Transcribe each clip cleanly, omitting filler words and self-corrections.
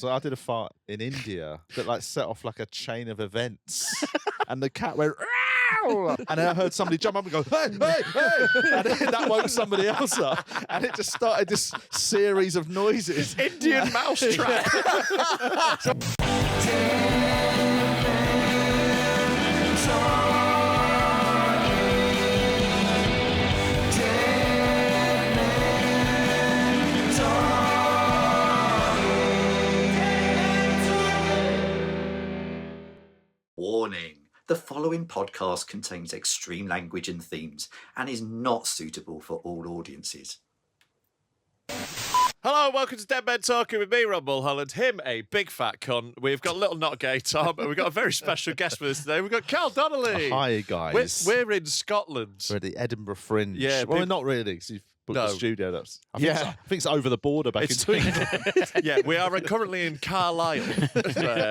So I did a fart in India that like set off like a chain of events, and the cat went. Row! And then I heard somebody jump up and go, hey, hey, hey! And then that woke somebody else up, and it just started this series of noises. Indian Mousetrap. Warning. The following podcast contains extreme language and themes and is not suitable for all audiences. Hello, welcome to Dead Men Talking with me, Rob Mulholland. Him, a big fat cunt. We've got little not gay Tom, and we've got a very special guest with us today. We've got Carl Donnelly. Hi, guys. We're in Scotland. We're at the Edinburgh Fringe. Yeah, well, we're not really, because you've booked the studio. I think it's over the border back into England. Yeah, we are currently in Carlisle.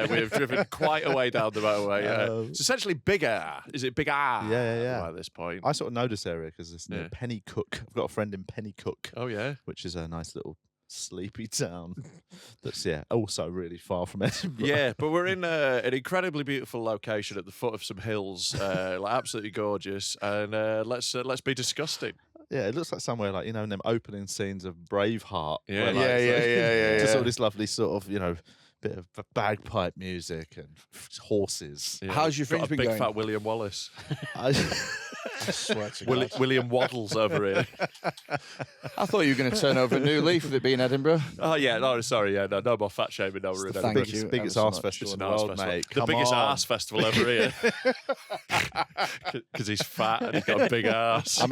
We've driven quite a way down the motorway. It's essentially Big R. Is it Big R? Yeah. At this point. I sort of know this area because it's near Pennycook. I've got a friend in Pennycook. Oh, yeah? Which is a nice little sleepy town that's also really far from Edinburgh. Yeah, but we're in an incredibly beautiful location at the foot of some hills, like absolutely gorgeous, and let's be disgusting. Yeah, it looks like somewhere like, in them opening scenes of Braveheart. Yeah, Just all this lovely sort of, bit of bagpipe music and horses. Yeah. How's your fringe got a been big going? Fat William Wallace. I swear to God. William Waddles over here. I thought you were going to turn over a new leaf with it being Edinburgh. Oh yeah, no, sorry, no more fat shaming over in Thank Edinburgh. you. biggest ever arse so much. festival in It's the an arse world, festival. mate. The Come biggest on. arse festival ever here. Because he's fat and he's got a big arse. I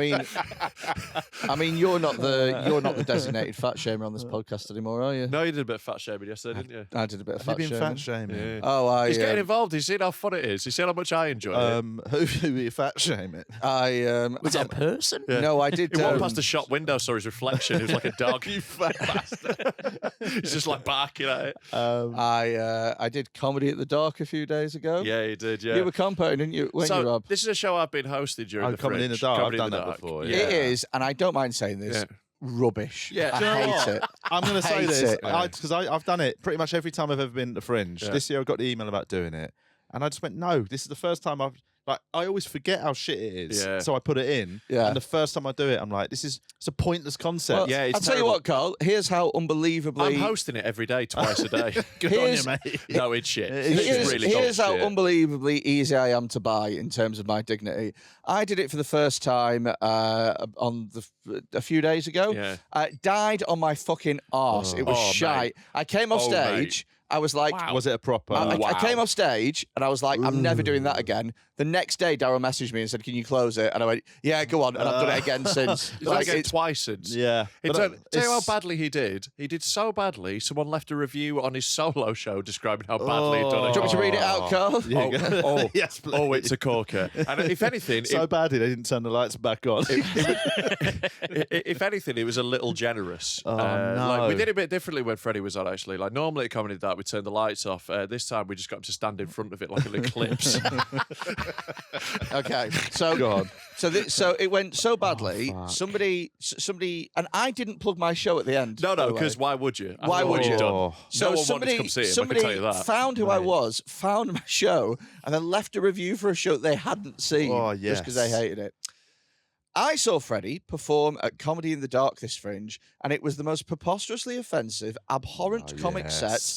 mean, you're not the designated fat shamer on this podcast anymore, are you? No, you did a bit of fat shaming yesterday, didn't you? I did a bit of Have you fat been shaming. fat shaming? Yeah. Oh, He's getting involved. He's seen how fun it is. He's seen how much I enjoy it. Who are you fat shaming? Was it a person? No, I did. He walked past the shop window, saw his reflection. He was like a dog. You fat bastard. He's just like barking at it. I did comedy at the Dark a few days ago. Yeah, he did, yeah. You were compoing, didn't you? Weren't you, So, Rob? this is a show I've been hosting during the Comedy in the Fringe. Dark. Comedy I've in done the that Dark. before. Yeah. It is, and I don't mind saying this. Yeah. Rubbish. Yeah. I Do you know hate what? it. I'm going to say hate this it. because I've done it pretty much every time I've ever been to Fringe. Yeah. This year I got the email about doing it, and I just went, no, this is the first time I always forget how shit it is, Yeah. so I put it in. Yeah. And the first time I do it, I'm like, it's a pointless concept. Well, Yeah, it's I'll tell you terrible. what, Carl. Here's how unbelievably. I'm hosting it every day, twice a day. Good on you, here's- mate. No, it's shit. Here's- It's really Here's how shit. unbelievably easy I am to buy in terms of my dignity. I did it for the first time a few days ago. Yeah. Died on my fucking arse. It was Oh, shite. mate. I came off Oh, stage. I was like, Was it a proper? I came off stage and I was like, I'm never doing that again. The next day, Daryl messaged me and said, "Can you close it?" And I went, "Yeah, go on." And I've done it again since. He's done it again twice since. Yeah. Tell But, you how it's- badly he did. He did so badly, someone left a review on his solo show describing how badly he'd done it. Do you want me to read it out, Carl? Yeah. Oh, Yes, please. oh, it's a corker. And if anything, so badly they didn't turn the lights back on. if anything, it was a little generous. no. Like we did it a bit differently when Freddy was on. Actually, like normally at Comedy Dark, we turn the lights off. This time, we just got him to stand in front of it like an eclipse. Okay, so God. so it went so badly. Somebody, and I didn't plug my show at the end. No, by the way. because why would you? Why After would what you? you've done. Oh. So No one wanted somebody, to come see him, I can somebody tell you that. found who I was, found my show, and then left a review for a show they hadn't seen Oh, just yes. because they hated it. I saw Freddy perform at Comedy in the Dark this Fringe, and it was the most preposterously offensive, abhorrent comic yes.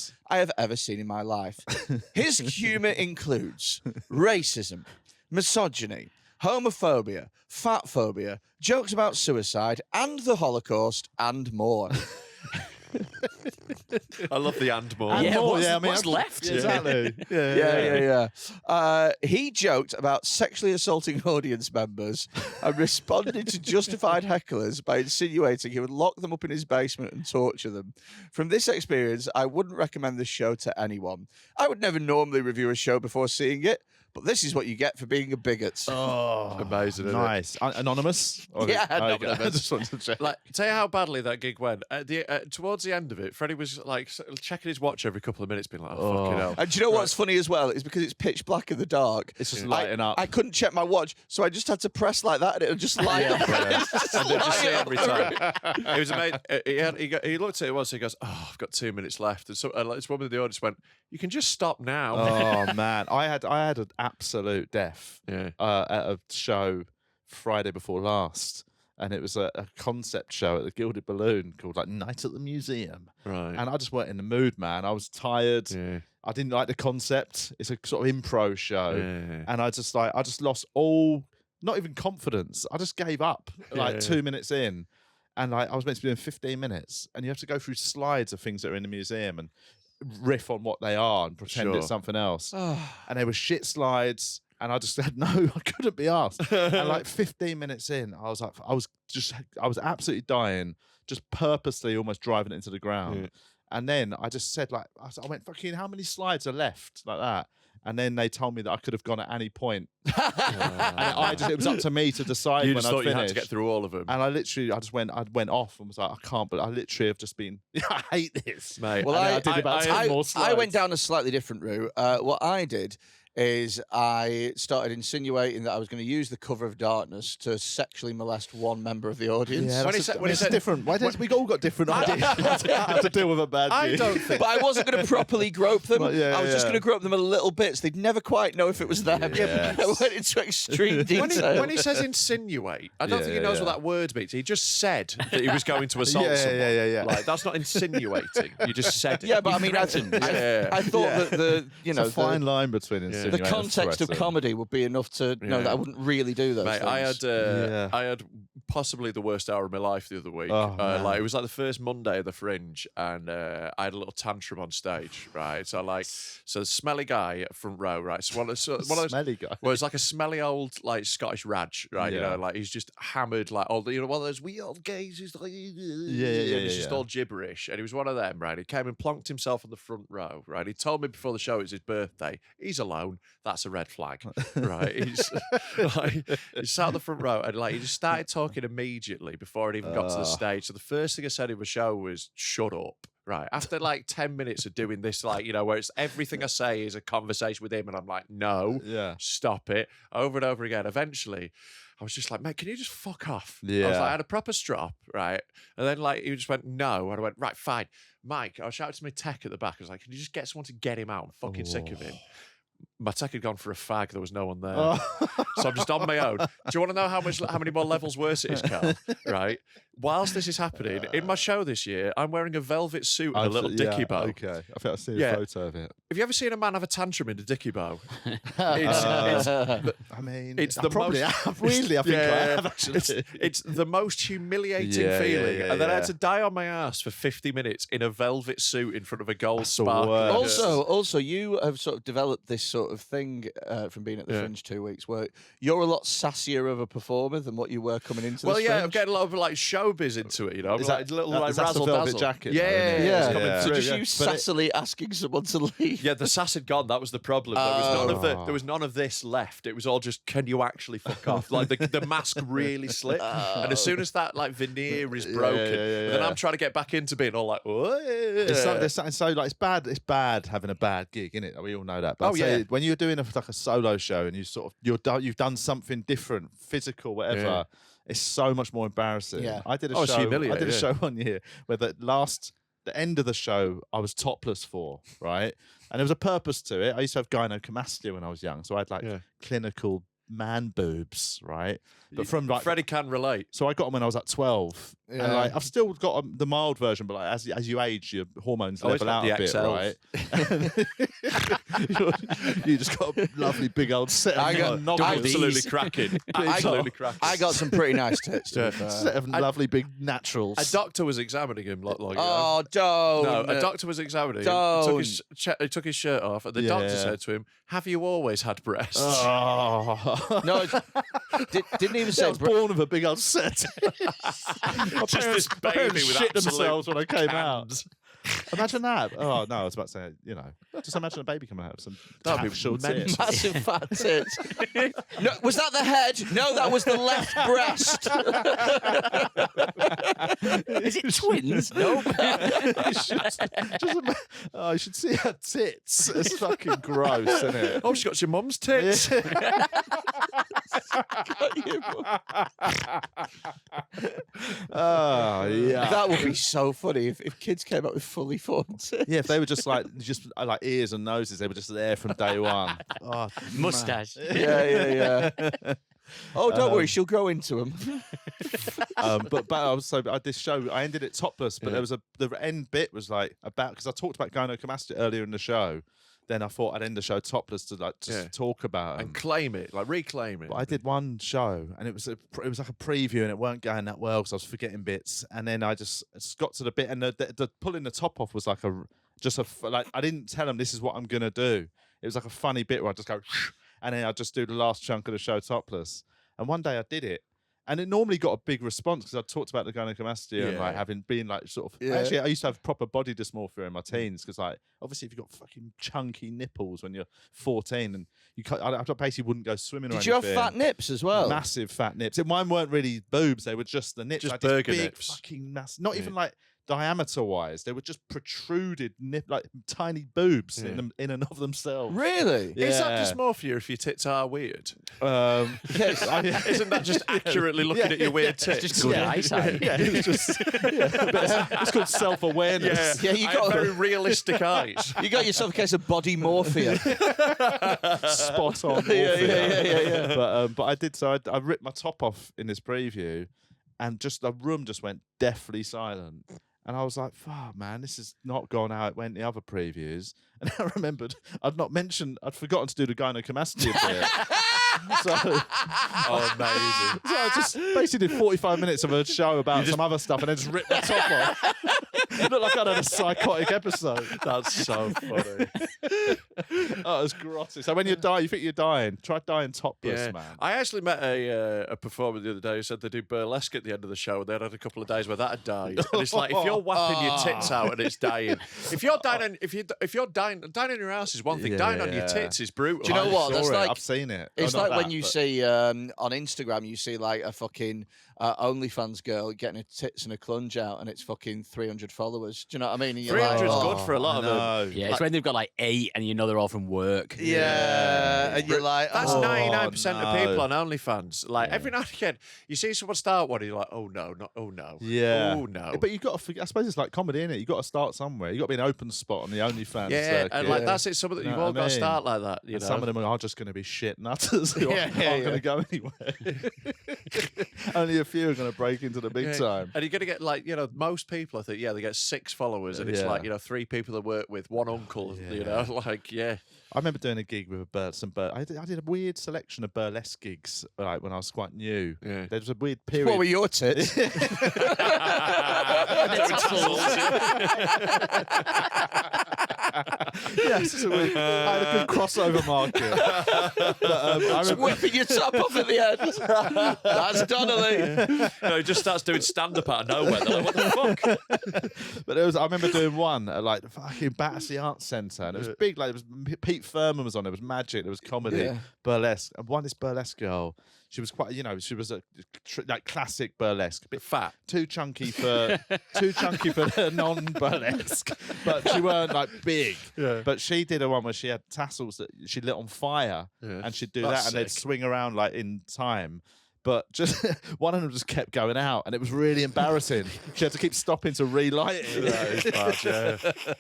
set I have ever seen in my life. His humour includes racism, misogyny, homophobia, fat phobia, jokes about suicide and the Holocaust, and more. I love the and more. Yeah, more, what's left? Yeah, exactly. Yeah. He joked about sexually assaulting audience members and responded to justified hecklers by insinuating he would lock them up in his basement and torture them. From this experience, I wouldn't recommend this show to anyone. I would never normally review a show before seeing it, but this is what you get for being a bigot. Oh, Amazing, isn't it? nice. Anonymous? Yeah, Okay, anonymous. I just wanted to check. Like, tell you how badly that gig went. Towards the end of it, Freddie was was like checking his watch every couple of minutes, being like, "Oh, fucking hell." And do you know what's funny as well? Is because it's pitch black in the dark. It's just lighting up. I couldn't check my watch, so I just had to press like that, and it would just light up. And then just see every time. It was amazing. He looked at it once. He goes, "Oh, I've got 2 minutes left." And so this woman in the audience went, "You can just stop now." Oh man, I had an absolute death Yeah. at a show Friday before last, and it was a concept show at the Gilded Balloon called like Night at the Museum. Right. And I just weren't in the mood, man. I was tired. Yeah. I didn't like the concept. It's a sort of impro show, Yeah. and I just lost all, not even confidence. I just gave up like 2 minutes in, and like I was meant to be doing 15 minutes, and you have to go through slides of things that are in the museum and riff on what they are and pretend it's something else. And they were shit slides. And I just said, no, I couldn't be asked. And like 15 minutes in, I was absolutely dying, just purposely almost driving it into the ground. Yeah. And then I just said, like, I went, fucking, how many slides are left? Like that. And then they told me that I could have gone at any point. And it was up to me to decide You when just I thought finished. you had to get through all of them. And I went off and was like, I can't, but I literally have just been, I hate this. Mate, Well, I did about 10 more slides. I went down a slightly different route. What I did is I started insinuating that I was going to use the cover of darkness to sexually molest one member of the audience. Yeah, When that's he said- a- when he it's said- different. Why don't we all got different ideas how to deal with a bad I gig? don't think. But I wasn't going to properly grope them. Well, yeah, I was just yeah. going to grope them a little bit, so they'd never quite know if it was them. Yes. I went into extreme detail. When he says insinuate, I don't think he Yeah, knows yeah. what that word means. He just said that he was going to assault Yeah, someone. yeah. Like that's not insinuating. You just said it. Yeah, but You I mean, threatened. I thought that the It's a fine line between insinuating the context of and comedy would be enough to know that I wouldn't really do those Mate, things. I had possibly the worst hour of my life the other week. Oh, man. Like it was like the first Monday of the Fringe, and I had a little tantrum on stage. Right, so the smelly guy at front row. Right, so one of those smelly guy. Well, it's like a smelly old like Scottish Raj, right? You Yeah. know, like he's just hammered, like all one of those we old gays who's like, it's just yeah. all gibberish. And he was one of them, right? He came and plonked himself on the front row, right? He told me before the show it was his birthday. He's alone. That's a red flag, right? He's like, he sat on the front row and like he just started talking immediately before it even got to the stage. So the first thing I said in the show was "shut up." Right. After like 10 minutes of doing this, like, you know, where it's everything I say is a conversation with him, and I'm like, no, stop it, over and over again. Eventually, I was just like, mate, can you just fuck off? I was like, I had a proper strop, right? And then like he just went, no. And I went, right, fine. Mike, I shouted to my tech at the back. I was like, can you just get someone to get him out? I'm fucking sick of him. My tech had gone for a fag. There was no one there. So I'm just on my own. Do you want to know how many more levels worse it is, Carl? Right? Whilst this is happening, in my show this year, I'm wearing a velvet suit and a little dicky bow. Okay, I think I've seen Yeah. a photo of it. Have you ever seen a man have a tantrum in a dicky bow? I mean, it's I the probably most- have. Really, I think I have actually. It's the most humiliating Yeah, feeling. yeah, And then I had yeah. to die on my ass for 50 minutes in a velvet suit in front of a gold That's the sparkle. worst. Also, you have sort of developed this sort of thing from being at the Fringe 2 weeks, where you're a lot sassier of a performer than what you were coming into. Well, this yeah, I'm Fringe. getting a lot of like showbiz into it, you know. I'm Is like that- a little that- like is that the razzle velvet dazzle jacket, Yeah, though, isn't it? yeah, Yeah. coming Yeah. So through, just yeah. you sassily asking someone to leave. Yeah, the sass had gone. That was the problem. There was none of this left. It was all just, can you actually fuck off? Like the mask really slipped, and as soon as that like veneer is broken, then I'm trying to get back into being all like, There's something so like it's bad having a bad gig, isn't it? We all know that. But Oh, I'd say yeah. when you're doing like a solo show and you've done something different, physical, whatever. Yeah. It's so much more embarrassing. Yeah. I did a It's show. I humiliating, did a yeah. show one year where the end of the show I was topless for, right? And there was a purpose to it. I used to have gynecomastia when I was young, so I had like clinical man boobs, right? But from like Freddie can relate. so I got them when I was like 12, and like I've still got the mild version, but like as you age, your hormones Oh, it's level like out a the bit, right? you just got a lovely big old set of Absolutely cracking. Absolutely cracking. I got some pretty nice tits. To be fair. set of lovely big naturals. A doctor was examining him not long ago. Oh, don't. No, a doctor was examining him. Don't. He took his shirt off, and the doctor Yeah. said to him, "Have you always had breasts?" Oh. No, didn't even I say. was born with a big old set. Just this My baby parents with shit absolute themselves when I came out. cans. Imagine that. Oh no, I was about to say, just imagine a baby coming out of some That'd be short mental. tits. Massive fat tits. No, was that the head? No, that was the left breast. Is it twins? Nope. You should see her tits. It's fucking gross, isn't it? Oh, she's got your mum's tits. Oh yeah. That would be so funny if kids came up with fully formed tits. Yeah, if they were just like ears and noses, they were just there from day one. Oh, Mustache. Yeah. Oh, don't worry, she'll grow into them. but I this show I ended it topless, but there was the end bit was like about because I talked about gynecomastia earlier in the show. Then I thought I'd end the show topless to talk about And claim it, reclaim it. But I did one show and it was like a preview and it weren't going that well because I was forgetting bits. And then I just got to the bit and the pulling the top off was like I didn't tell them this is what I'm gonna do. It was like a funny bit where I just go and then I just do the last chunk of the show topless. And one day I did it. And it normally got a big response because I talked about the gynecomastia and like having been like sort of. Yeah. Actually, I used to have proper body dysmorphia in my teens because like obviously if you've got fucking chunky nipples when you're 14 and you can't, I basically wouldn't go swimming. Did or you have anything. fat nips as well? Massive fat nips. And mine weren't really boobs; they were just the nips. Just like this burger big nips. Fucking massive. Not even like diameter wise. They were just protruded like tiny boobs in and of themselves. Really? Yeah. Is that dysmorphia if your tits are weird? Yes. Isn't that just accurately looking at your weird tits? Just good eyesight. Yeah, it was just. It's called self-awareness. Yeah, you I got have very realistic eyes. You got yourself a case of body morphia. Spot on. Yeah. But I did. So I ripped my top off in this preview, and just the room just went deathly silent. And I was like, "Fuck, man, this has not gone how it went in the other previews." And I remembered I'd forgotten to do the gynecomastia bit. Amazing. So I just basically did 45 minutes of a show about some other stuff and then just ripped my top off. It looked like I'd had a psychotic episode. That's so funny. Oh, it was grotty. So when you die, you think you're dying. Try dying topless, man. I actually met a performer the other day who said they do burlesque at the end of the show. They had a couple of days where that had died. And it's like if you're whapping your tits out and it's dying. If you're dying, if you're dying in your house is one thing. Dying on your tits is brutal. Do you know what? That's like I've seen it. It's Oh, not like when that, you but- see on Instagram, you see like a fucking OnlyFans girl getting her tits and a clunge out, and it's fucking 300 followers. Do you know what I mean? And you're 300 is like, good for a lot of them. No. Yeah, it's when they've got like 8 and you know they're all from work. Yeah, and you're like, That's oh. 99% of no. people on OnlyFans. Like every now and again, you see someone start one, and you're like, oh no, oh no, Yeah. oh no. But you've got to forget, I suppose it's like comedy, innit? You've got to start somewhere. You've got to be an open spot on the OnlyFans yeah, circuit. and like that's it. Some of the, Know you've what all I got to mean? start like that. You And know, some of them are just going to be shit nutters who aren't yeah. going to go anywhere. Only a few are going to break into the big Yeah. time. And you're going to get like, most people, I think, they get 6 followers, and it's Yeah. like, 3 people they work with, 1 uncle, like, I remember doing a gig with I did a weird selection of burlesque gigs like when I was quite new. Yeah. There was a weird period. What were your tits? Yes, it's a weird, I had a good crossover market. But, I Just remember, whipping your top off at the end. That's Donnelly. he just starts doing stand-up out of nowhere. They're like, what the fuck? but I remember doing one at like the fucking Battersea Arts Centre, and it was big. Like it was Pete Furman was on. It was magic. There was comedy, Yeah. burlesque. And this burlesque girl. She was quite, she was a like classic burlesque, a bit Fat. too chunky for the non-burlesque, but she weren't like big. Yeah. But she did a one where she had tassels that she lit on fire, Yeah. and she'd do That's that, and they'd sick. swing around like in time. But just one of them just kept going out, and it was really embarrassing. She had to keep stopping to relight it. That is bad,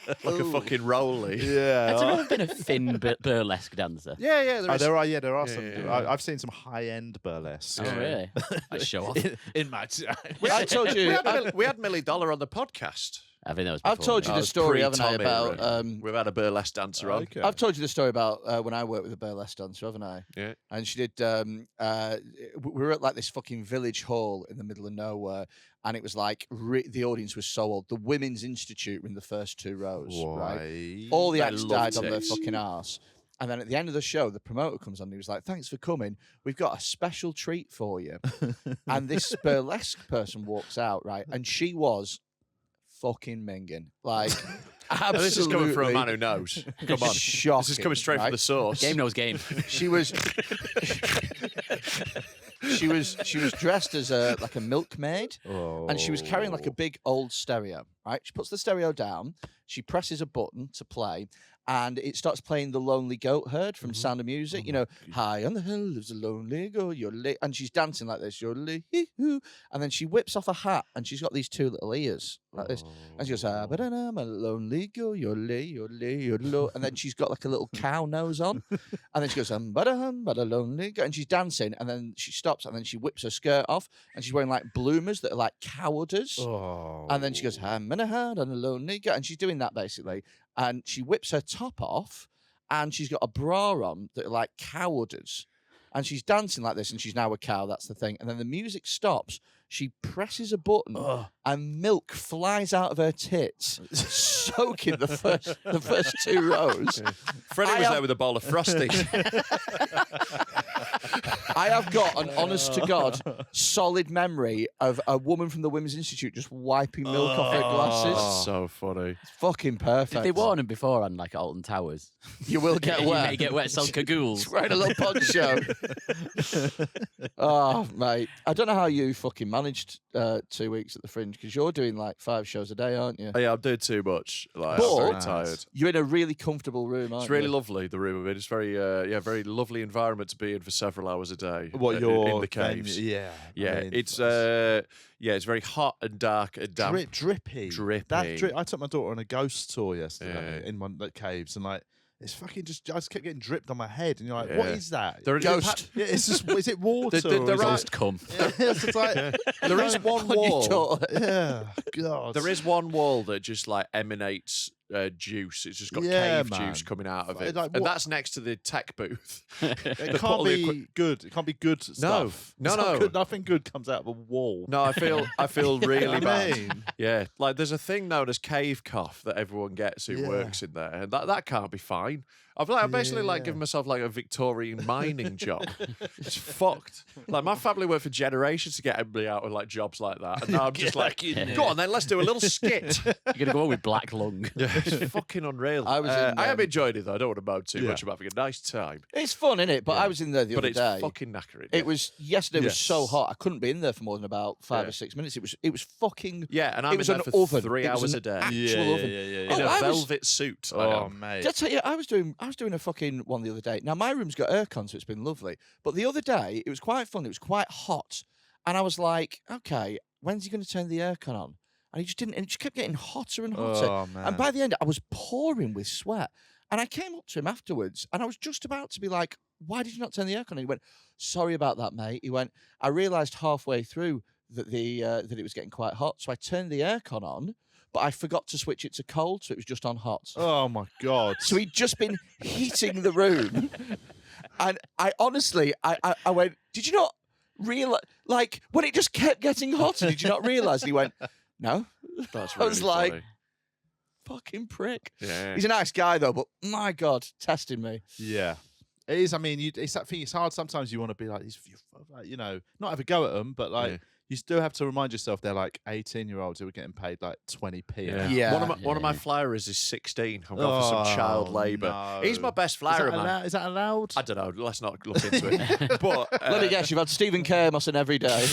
yeah. Like a fucking rolly. Yeah. Has there ever been a thin burlesque dancer? Yeah, yeah. There is. There are some. yeah. I've seen some high-end burlesque. Oh, really? I show off. in my time. I told you. we had Millie Dollar on the podcast. I think that was I've before told you me. the story, haven't I, Pre-Tommy, about right? We've had a burlesque dancer on. Okay. I've told you the story about when I worked with a burlesque dancer, haven't I? Yeah. And she did. We were at like this fucking village hall in the middle of nowhere, and it was like the audience was so old. The Women's Institute were in the first 2 rows, right? All the They acts love died on their tits. fucking arse. And then at the end of the show, the promoter comes on and he was like, "Thanks for coming. We've got a special treat for you." And this burlesque person walks out, right? And she was fucking minging. Like, And absolutely. this is coming from a man who knows. Come on. Shocking, This is coming straight right? from the source. Game knows game. She was she was dressed as a milkmaid, and she was carrying like a big old stereo. Right, she puts the stereo down, she presses a button to play, and it starts playing the Lonely Goat Herd from Sound of Music. You know, high on the hill lives a lonely goat, and she's dancing like this, and then she whips off a hat, and she's got these two little ears like this, and she goes, but I'm a lonely goat, and then she's got like a little cow nose on, and then she goes, but a lonely goat, and she's dancing, and then she stops, and then she whips her skirt off, and she's wearing like bloomers that are like cowarders, and then she goes, I'm in a hand on a lonely goat, and she's doing that basically. And she whips her top off, and she's got a bra on that are like cowarders. And she's dancing like this, and she's now a cow. That's the thing. And then the music stops. She presses a button, and milk flies out of her tits, soaking the first two rows. Freddie was there with a bowl of Frosties. I have got an honest to God solid memory of a woman from the Women's Institute just wiping milk off her glasses. So funny. It's fucking perfect. Did they warn him beforehand, like at Alton Towers? You will get You wet. may get wet, sell cagoules. She's wearing a little poncho. Oh, mate. I don't know how you fucking managed 2 weeks at the Fringe, because you're doing like 5 shows a day, aren't you? Oh, yeah, I'm doing too much. Like, But- I'm very tired. You're in a really comfortable room, aren't It's really you? lovely, the room of it. It's very, very lovely environment to be in for several hours a day. What in you're the caves. Yeah, Yeah, I mean, it's very hot and dark and damp. drippy. Drippy. I took my daughter on a ghost tour yesterday Yeah. in one of the caves, and like it's fucking I just kept getting dripped on my head, and you're like, Yeah. what is that? There- Ghost. Yeah, it's just is it water? The- or is right- Ghost come. it- it's just like There is one On your wall. daughter. yeah, God. There is one wall that just like emanates juice. It's just got Yeah, cave man. juice coming out of it, Like, and what- that's next to the tech booth. It They put can't all the be good. It can't be good stuff. No, It's not no. good. Nothing good comes out of a wall. No, I feel really I bad. mean, Yeah, like there's a thing known as cave cough that everyone gets who Yeah. works in there, and that can't be fine. I'm basically like Yeah. giving myself like a Victorian mining job. It's fucked. Like my family worked for generations to get everybody out with like jobs like that, and now I'm just like, go on then, let's do a little skit. You're gonna go on with black lung. Yeah, it's fucking unreal. I was in, I have um, enjoyed it though. I don't want to moan too Yeah. much about having a nice time, It's fun, isn't it? But Yeah. I was in there the but other it's day. fucking knackering. It was yesterday was so Yes. hot I couldn't be in there for more than about 5 Yeah. or 6 minutes. It was fucking. Yeah, and I'm it in was there an for oven. 3 It was hours an a day actual oven. in Oh, a I was- velvet suit. I oh am. mate. Did I tell you, I was doing a fucking one the other day. Now my room's got aircon, so it's been lovely. But the other day, it was quite fun. It was quite hot, and I was like, okay, when's he going to turn the aircon on? And he just didn't, and it just kept getting hotter and hotter. Oh man. And by the end, I was pouring with sweat. And I came up to him afterwards, and I was just about to be like, why did you not turn the aircon on? And he went, sorry about that, mate. He went, I realised halfway through that that it was getting quite hot, so I turned the aircon on, but I forgot to switch it to cold, so it was just on hot. Oh my God. So he'd just been heating the room. And I honestly, I went, did you not realize, like, when it just kept getting hotter, did you not realise? And he went, no, That's I was really like- funny. fucking prick. Yeah. He's a nice guy, though, but my God, testing me. Yeah. It is. I mean, it's that thing. It's hard. Sometimes you want to be like, you know, not have a go at them, but like, Yeah. you still have to remind yourself they're like 18-year-olds who are getting paid like 20p. an hour. Yeah. One of my flyers is 16. I'm going for some child labour. no. He's my best Is flyer, that, man. is that allowed? I don't know. Let's not look into it. But Let me guess, you've had Stephen Kermos in every day.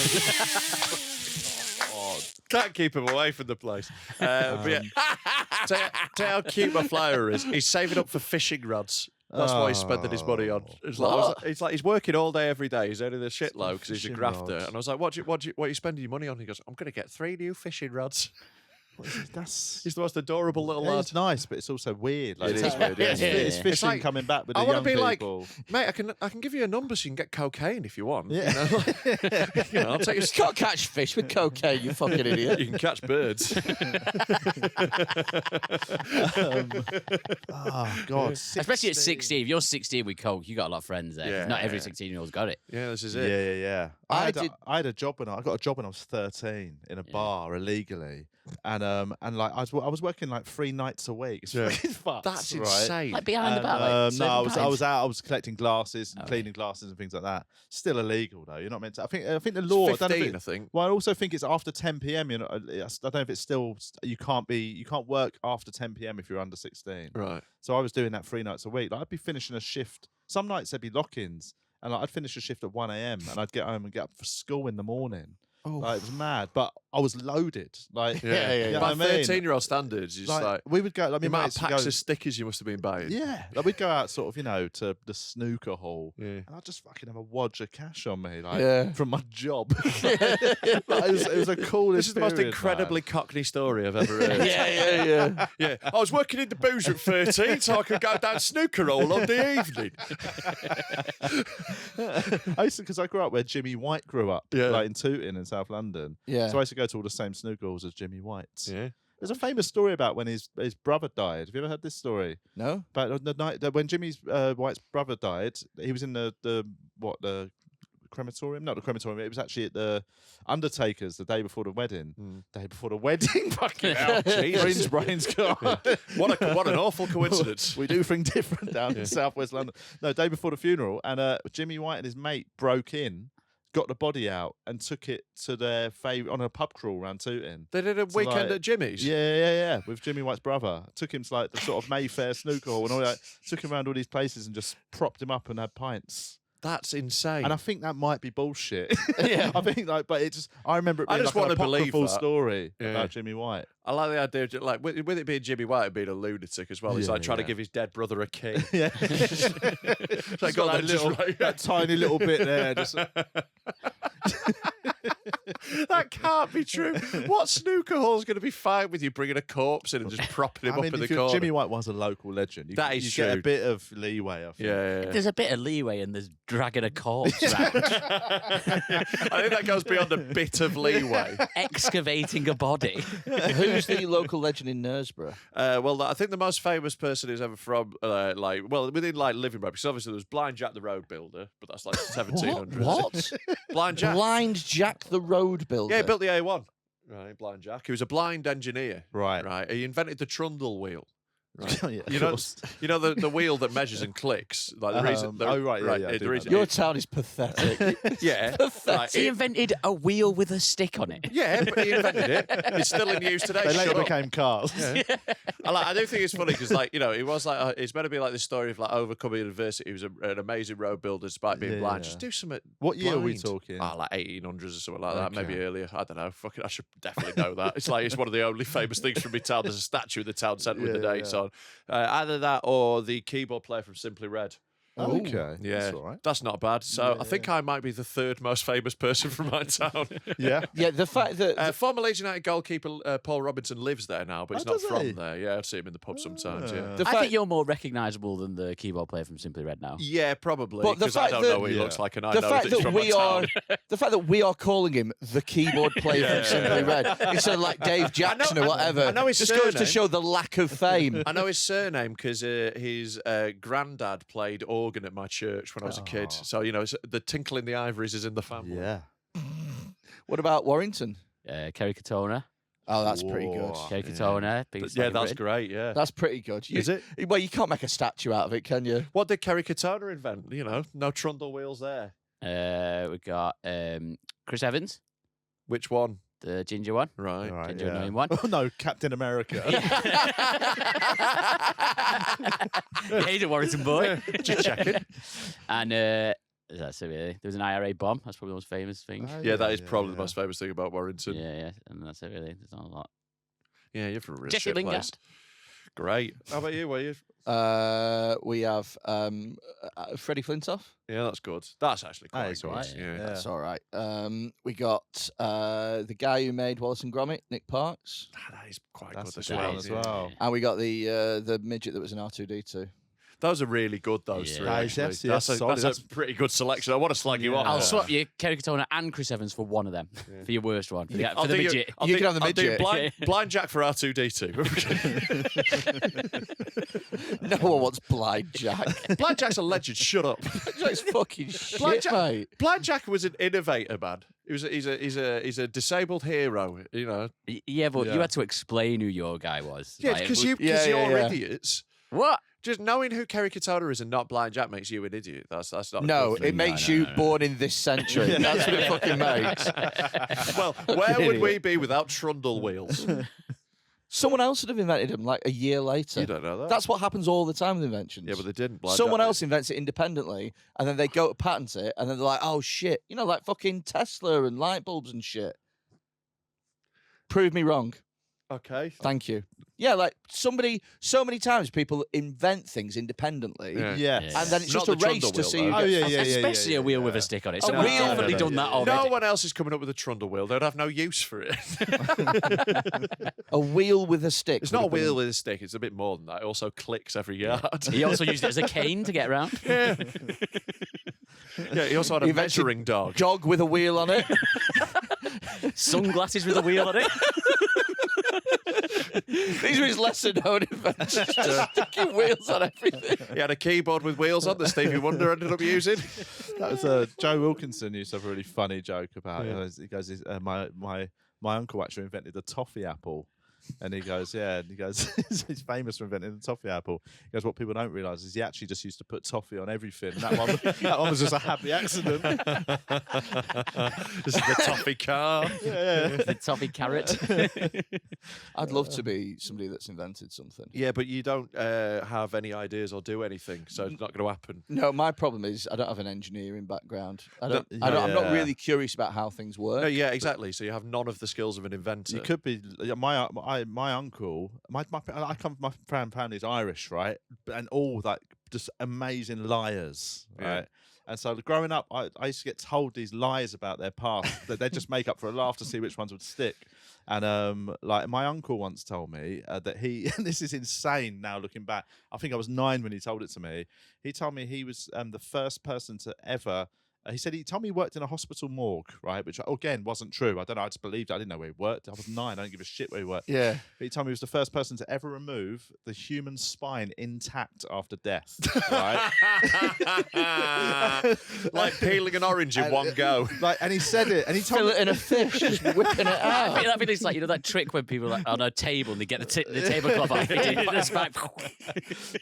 can't keep him away from the place. But yeah, tell you how cute my flyer is. He's saving up for fishing rods. That's what he's spending his money on. It's like, it's like he's working all day every day. He's earning the shitload because he's a Fishing grafter. rods. And I was like, what are you spending your money on? He goes, I'm going to get 3 new fishing rods. That's He's the most adorable little lad. it's nice, but it's also weird. Like, It it's is weird, yeah. It's fishing It's like, coming back with the I want young to be like, people. mate, I can give you a number so you can get cocaine if you want. Yeah. You know, I'll take you. You can't catch fish with cocaine, you fucking idiot. You can catch birds. Oh God. Especially at 16. If you're 16 with coke, you got a lot of friends there. 'cause Yeah. Not every 16-year-old's got it. Yeah, this is Yeah, it. yeah, yeah. I had a job when I got a job when I was 13 in a bar illegally. and like I was working like 3 nights a week. It's fucking fucked, That's right? insane. Like behind the bar. No, I serving was pints? out. I was collecting glasses and Oh, cleaning glasses and things like that. Still illegal though. You're not meant to. I think the law. I don't know if 15, I think. well, I also think it's after 10 p.m. You know, I don't know if it's still. You can't work after 10 p.m. if you're under 16. Right. So I was doing that 3 nights a week. Like, I'd be finishing a shift. Some nights there'd be lock-ins, and like, I'd finish a shift at 1 a.m. and I'd get home and get up for school in the morning. Oh. Like, it was mad, but I was loaded. Like, Yeah, you know By what I mean? 13-year-old standards, it's like we would go. I the mean, amount mates of would packs go, of stickers you must have been buying. yeah, like we'd go out sort of, you know, to the snooker hall, Yeah. and I'd just fucking have a wodge of cash on me, like Yeah. from my job. Like, it was a cool. This is the most period, incredibly Cockney story I've ever heard. yeah. Yeah, I was working in the boozer at 13, so I could go down snooker hall on the evening. man. I used to, because I grew up where Jimmy White grew up, Yeah. like in Tooting in South London. Yeah. So I used to go to all the same snooker halls as Jimmy White's. Yeah. There's a famous story about when his brother died. Have you ever heard this story? No. About the night that when Jimmy's White's brother died, he was in the crematorium? Not the crematorium. It was actually at the Undertaker's the day before the wedding. Day before the wedding. Fucking hell. Jesus. Fringe brains gone. What an awful coincidence. We do things different down in southwest London. No, day before the funeral, and Jimmy White and his mate broke in, got the body out, and took it to their on a pub crawl around Tooting. They did a weekend like- at Jimmy's. Yeah, with Jimmy White's brother. Took him to like the sort of Mayfair snooker hall and all that. Took him around all these places and just propped him up and had pints. That's insane. And I think that might be bullshit. Yeah, I think like, but it just I remember it I being just like an wanna believe apocryphal that. story Yeah. about Jimmy White. I like the idea of like with it being Jimmy White being a lunatic as well. He's Yeah, like trying to yeah. give his dead brother a key. Yeah, Like, got oh, that, little, that tiny little bit there. Just, That can't be true. What snooker hall's going to be fine with you bringing a corpse in and just propping him I mean, up in the if you're- corner? Jimmy White was a local legend. You, That you is get true. a bit of leeway. I think. Yeah. There's a bit of leeway in there's dragging a corpse around, I think that goes beyond a bit of leeway. excavating a body. Who's the local legend in Knaresborough? Well, I think the most famous person who's ever from, within like living room, because obviously there was Blind Jack the Road Builder, but that's like 1700s. What? Blind Jack. Blind Jack the Road Builder. Yeah, he built the A1. Right, Blind Jack. He was a blind engineer. Right. Right. He invented the trundle wheel. Right. Yeah, of You know, course. you know the wheel that measures and clicks. Like the reason. oh, right, yeah, I do the know reason. Your town is pathetic. Yeah. Right, He invented a wheel with a stick on it. yeah, but he invented it. It's still in use today. They later Shut up. became cars. I do think it's funny because, like, you know, it was like it's meant to be like this story of like overcoming adversity. He was an amazing road builder despite being Yeah, blind. yeah. Just do something. What year are we blind. talking? Like 1800s or something like that. Maybe Okay. earlier. I don't know. Fucking, I should definitely know that. It's like it's one of the only famous things from my town. There's a statue in the town centre with the Yeah, dates yeah. on. Either that or the keyboard player from Simply Red. Okay. Yeah, That's all right. that's not bad. So I think I might be the third most famous person from my town. Yeah. Yeah, the fact that Former Leeds United goalkeeper Paul Robinson lives there now, but he's Oh, not does from he? there. Yeah, I see him in the pub sometimes. Yeah. the I fact think you're more recognisable than the keyboard player from Simply Red now. Yeah, probably. But the Because I fact don't that- know what he Yeah. looks like, and I the know fact that he's that from we my are town. the fact that we are calling him the keyboard player Yeah. from Simply Red instead of like Dave Jackson or whatever. I know his just goes to surname. show the lack of fame. I know his surname because his granddad played organ at my church when I was a kid. So, you know, the tinkle in the ivories is in the family. Yeah. What about Warrington? Kerry Katona. Oh, that's pretty good. Whoa. Kerry Katona. Biggest Yeah, flag in that's Britain. great, yeah. That's pretty good. Is it? Well, you can't make a statue out of it, can you? What did Kerry Katona invent? You know, no trundle wheels there. We got Chris Evans, Which one? the ginger one. Right. All right, Ginger yeah. annoying one. Oh no, Captain America. He's a Warrington boy. Just checking. And that's it really. There was an IRA bomb. That's probably the most famous thing. Oh, Yeah, that is yeah, probably yeah. the most famous thing about Warrington. Yeah. And that's it really. There's not a lot. Yeah, you're from a real Jesse shit Lingard. place. Great. How about you? Were you? We have Freddie Flintoff. Yeah, that's good. That's actually That quite is good. all right. Yeah. Yeah. That's all right. We got the guy who made Wallace and Gromit, Nick Parks, That is quite That's good a as good well. one as yeah. well. and we got the midget that was an R2D2. Those are really good, those Yeah. three. Nice, Actually. yes, That's, solid. that's a pretty good selection. I want to slag you Yeah. off. I'll there. swap you Kerry Katona and Chris Evans for one of them. For your worst one. For the, I'll for the do midget. I'll You do- can have the I'll do midget. Blind Jack for R2D2. No one wants Blind Jack. Blind Jack's a legend. Shut up. Jack's fucking shit, Blind Jack- mate. Blind Jack was an innovator, man. He's a disabled hero, you know. Yeah, but Yeah. you had to explain who your guy was. Yeah, Like, because we- you're yeah. idiots. What? Just knowing who Kerry Katona is and not Blind Jack makes you an idiot. That's not. a No, good thing. it makes you born in this century. That's what it fucking makes. Well, where would we be without trundle wheels? Someone else would have invented them like a year later. You don't know that. That's what happens all the time with inventions. Yeah, but they didn't. Blind Someone Jack else invents it independently, and then they go to patent it, and then they're like, "Oh shit!" You know, like fucking Tesla and light bulbs and shit. Prove me wrong. did. Okay. Thank you. Yeah, like so many times people invent things independently, Yeah. Yes. and then it's Not just a the race trundle to wheel, see. though. who Oh, gets- yeah, Especially a wheel with a stick on it. Someone's wheel- definitely done that already. No one else is coming up with a trundle wheel. They'd have no use for it. A wheel with a stick. It's would not a have been- wheel with a stick. It's a bit more than that. It also clicks every yard. He also used it as a cane to get around. Yeah. Yeah, he also had a He invented measuring dog. Jog with a wheel on it. Sunglasses with a wheel on it. These are his lesser known inventions. Just sticking wheels on everything. He had a keyboard with wheels on that Stevie Wonder ended up using. That was Joe Wilkinson used to have a really funny joke about it. He goes, my uncle actually invented the toffee apple. And he goes, yeah. And he goes, he's famous for inventing the toffee apple. He goes, what people don't realise is he actually just used to put toffee on everything. And that one was just a happy accident. This is the toffee car. The toffee carrot. I'd love to be somebody that's invented something. Yeah, but you don't have any ideas or do anything, so it's not going to happen. No, my problem is I don't have an engineering background. I'm not Yeah. really curious about how things work. No, yeah, exactly. So you have none of the skills of an inventor. You could be my uncle. I come from my family's Irish, right? And all like just amazing liars, Yeah. right? And so growing up, I used to get told these lies about their past that they just make up for a laugh to see which ones would stick. And like my uncle once told me that he, and this is insane now looking back. I think I was 9 when he told it to me. He told me he was the first person to ever. He told me he worked in a hospital morgue, right? Which again wasn't true. I don't know. I just believed it. I didn't know where he worked. I was 9. I don't give a shit where he worked. Yeah. But he told me he was the first person to ever remove the human spine intact after death. Right? Like peeling an orange in one go. And he said it, and he told Fill me. it in a fish, just whipping it I out. feel that feels like, you know, that trick when people are like on a table and they get the tablecloth off, they put this back.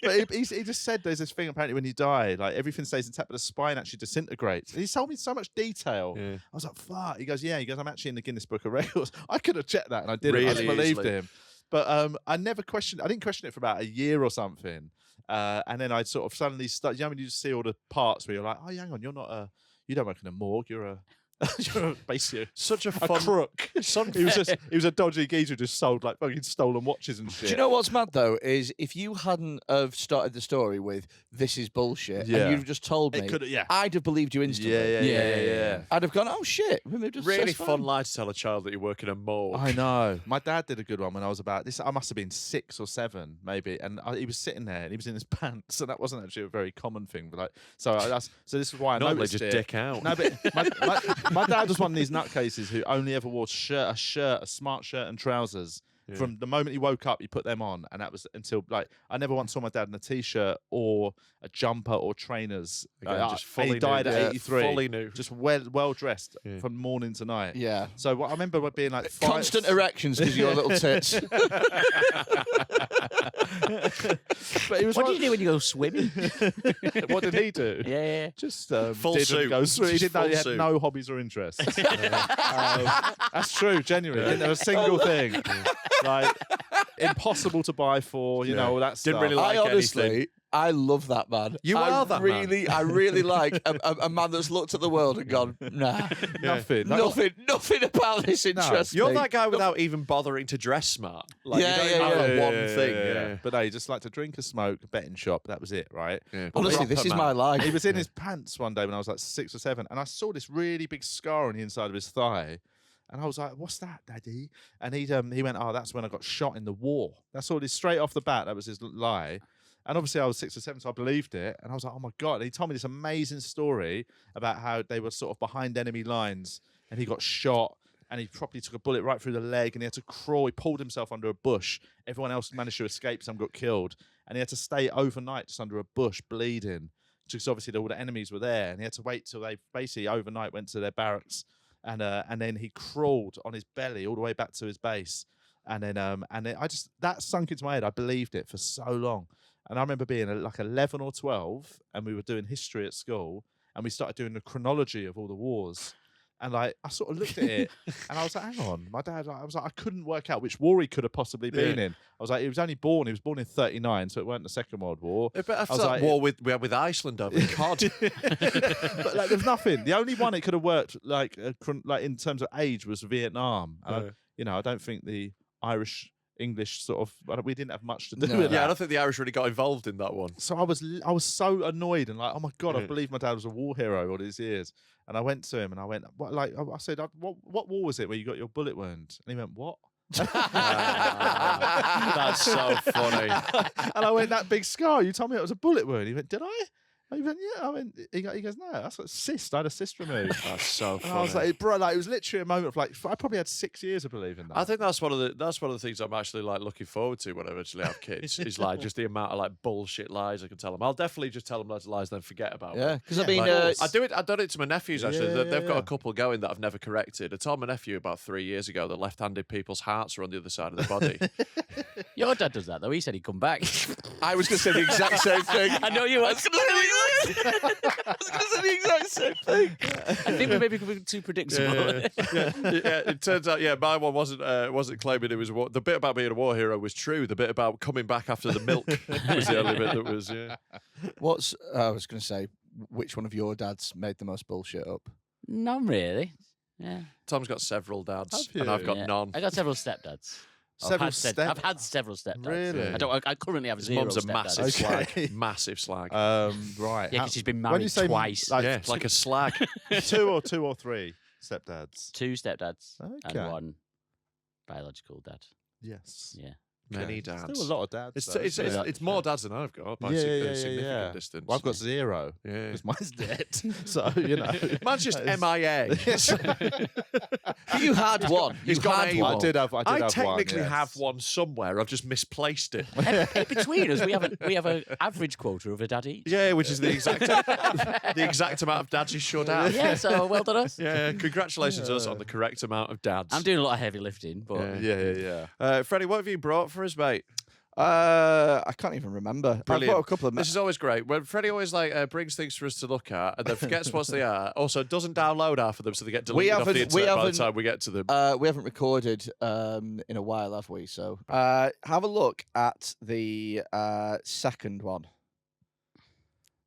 But he just said there's this thing apparently when you die, like everything stays intact, but the spine actually disintegrates. And he told me so much detail. Yeah. I was like, fuck. He goes, yeah. He goes, I'm actually in the Guinness Book of Records. I could have checked that, and I didn't. I just Really believed easily. him. But I didn't question it for about a year or something. And then I sort of suddenly started. You know, when you just see all the parts where you're like, oh, hang on, you don't work in a morgue. You're basically Such a a fun crook. He was a dodgy geezer who just sold like fucking stolen watches and shit. Do you know what's mad though? Is if you hadn't have started the story with "this is bullshit" Yeah. and you'd have just told me, It could, yeah. I'd have believed you instantly. Yeah. I'd have gone, "Oh shit!" Removed a really cis fun lie to tell a child that you work in a morgue. I know. My dad did a good one when I was about this. I must have been 6 or 7, maybe. And he was sitting there, and he was in his pants, and that wasn't actually a very common thing. But so this is why I Normally noticed just it. dick out. No, but my dad was one of these nutcases who only ever wore a smart shirt and trousers. Yeah. From the moment he woke up, he put them on, and that was until I never once saw my dad in a t-shirt or a jumper or trainers. Again, just and fully he died new. at Yeah, 83, fully new. just well dressed Yeah. from morning to night. Yeah. So what I remember being like Constant erections because your little tits. But he was What one- did you do when you go swimming? What did he do? Yeah. Just Full didn't suit. go swimming. He Just didn't know full he had suit. no hobbies or interests. That's true, genuinely. Didn't have a single thing. Like impossible to buy for, you know, all that stuff. Didn't really like I honestly, anything. I love that man. You are that man. I really like a man that's looked at the world and gone, nah, Nothing. nothing about this interests You're me. that guy without even bothering to dress smart. Like, Yeah, you don't yeah, have yeah. one thing. Yeah. But no, he just liked to drink and smoke, betting shop. That was it, right? Yeah. Honestly, this Proper is man. my life. He was in his pants one day when I was like 6 or 7, and I saw this really big scar on the inside of his thigh. And I was like, "What's that, Daddy?" And he went, "Oh, that's when I got shot in the war." That's all. This straight off the bat. That was his lie. And obviously, I was 6 or 7, so I believed it. And I was like, "Oh my god!" And he told me this amazing story about how they were sort of behind enemy lines, and he got shot. And he properly took a bullet right through the leg, and he had to crawl. He pulled himself under a bush. Everyone else managed to escape. Some got killed, and he had to stay overnight just under a bush, bleeding, because obviously all the enemies were there. And he had to wait till they basically overnight went to their barracks and then he crawled on his belly all the way back to his base, and then that sunk into my head. I believed it for so long, and I remember being like 11 or 12, and we were doing history at school, and we started doing the chronology of all the wars. And like, I sort of looked at it, and I was like, "Hang on, my dad." I was like, I couldn't work out which war he could have possibly been in. I was like, he was born in 39, so it weren't the Second World War. But after that war we had with Iceland over COD. But like, there's nothing. The only one it could have worked like in terms of age was Vietnam. And I don't think the Irish English sort of, we didn't have much to do with that. Yeah, I don't think the Irish really got involved in that one. So I was so annoyed and like, oh my God, I believe my dad was a war hero all these years. And I went to him and I went, what? Like I said, what war was it where you got your bullet wound? And he went, what? That's so funny. And I went, that big scar, you told me it was a bullet wound. He went, did I? I went, yeah. I went, he goes, no, that's a cyst. I had a cyst removed. That's so funny. And I was like, bro, like it was literally a moment of like, I probably had 6 years of believing that. I think that's one of the things I'm actually like looking forward to when I eventually have kids. Is like just the amount of like bullshit lies I can tell them. I'll definitely just tell them loads of lies, then forget about Yeah, it. because I mean, Like, I've done it to my nephews actually. Yeah, They've got yeah. a couple going that I've never corrected. I told my nephew about 3 years ago that left-handed people's hearts are on the other side of their body. Your dad does that though. He said he'd come back. I was going to say the exact same thing. I know you were. I was going to say the exact same thing. I think we maybe could be too predictable. Yeah, it turns out, my one wasn't claiming it was a war. The bit about being a war hero was true. The bit about coming back after the milk was the only bit that was. Yeah. I was going to say, which one of your dads made the most bullshit up? Not really. Yeah. Tom's got several dads, Have and I've you? got Yeah. none. I got several stepdads. I've had several stepdads. Really? I currently have His zero mum's a stepdads. massive Okay. slag. Massive slag. Right. Yeah, because she's been when married you say, twice. like, yeah, it's like a slag. two or three stepdads. 2 stepdads Okay. and 1 biological dad. Yes. Yeah. Many dads. Still a lot of dads. It's, though, it's, isn't it's, it? it's more dads than I've got by a significant distance. Well, I've got 0 Yeah. because mine's dead. So you know, Mine's just MIA. You had one. He's You got had a one. I did have one. technically yes. have one somewhere. I've just misplaced it. In between us, we have an average quota of a dad each. Yeah, which is the exact amount of dads you should have. Yeah, so well done us. Yeah, congratulations us on the correct amount of dads. I'm doing a lot of heavy lifting, but Yeah. Freddie, what have you brought for us, mate? I can't even remember. Brilliant. I've got a couple of. This is always great. When Freddie always brings things for us to look at and then forgets what they are. Also, doesn't download half of them, so they get deleted off the internet by the time we get to them. We haven't recorded in a while, have we? So have a look at the second one.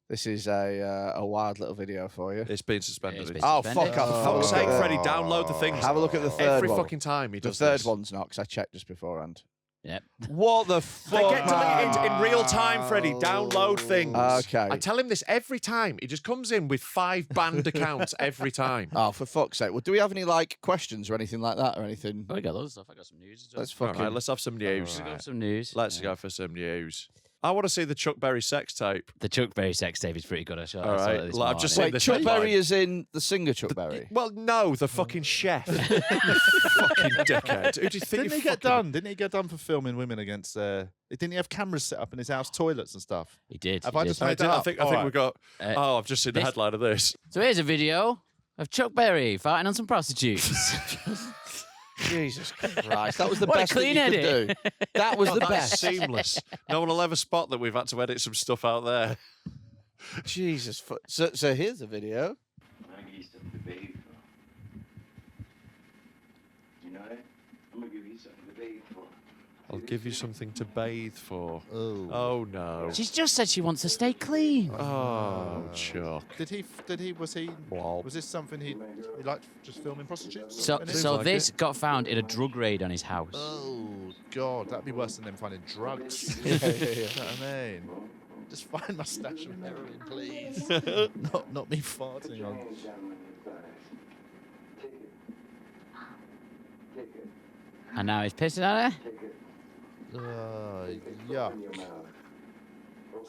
This is a wild little video for you. It's been suspended. It's been Oh, suspended. fuck off. For fuck's sake, Oh. Freddie, download the things. Have a look at the third Every one. fucking time he The does third this. one's not, because I checked just beforehand. Yep. What the They fuck? get deleted in real time, Freddie. Download things. Okay. I tell him this every time. He just comes in with 5 banned accounts every time. Oh, for fuck's sake. Well, do we have any, like, questions or anything like that or anything? Oh, we got loads of stuff. I got some news as well. Let's All fucking... right, let's have some news. We got some news. Let's go for some news. I want to see the Chuck Berry sex tape. The Chuck Berry sex tape is pretty good. I saw All I saw right. it this Well, I've just morning. seen Wait, the Chuck headline. Berry is in the singer Chuck Berry? Well, no, the fucking chef. You fucking dickhead. Who do you think Didn't he get done? Didn't he get done for filming women against? Didn't he have cameras set up in his house toilets and stuff? He did. Have he I did. just I made think that up? we've Alright. got. Uh, I've just seen the this- headline of this. So here's a video of Chuck Berry farting on some prostitutes. Jesus Christ. That was the What a best thing clean you could edit. do. That was the That's best. seamless. No one will ever spot that we've had to edit some stuff out there. Jesus. So here's the video. I give you something to bathe for. You know that? I'm gonna give you something to bathe for. I'll give you something to bathe for. Oh. Oh no. She's just said she wants to stay clean. Oh, Chuck. Was Wow. this something he liked just filming prostitutes? So, in it? so like this got found in a drug raid on his house. Oh God, that'd be worse than them finding drugs. Yeah. You know what I mean? Just find my stash of heroin, please. not me farting on. Hands down on your thighs. Take it. Take it. And now he's pissing at her. Take it. Yeah. In your mouth.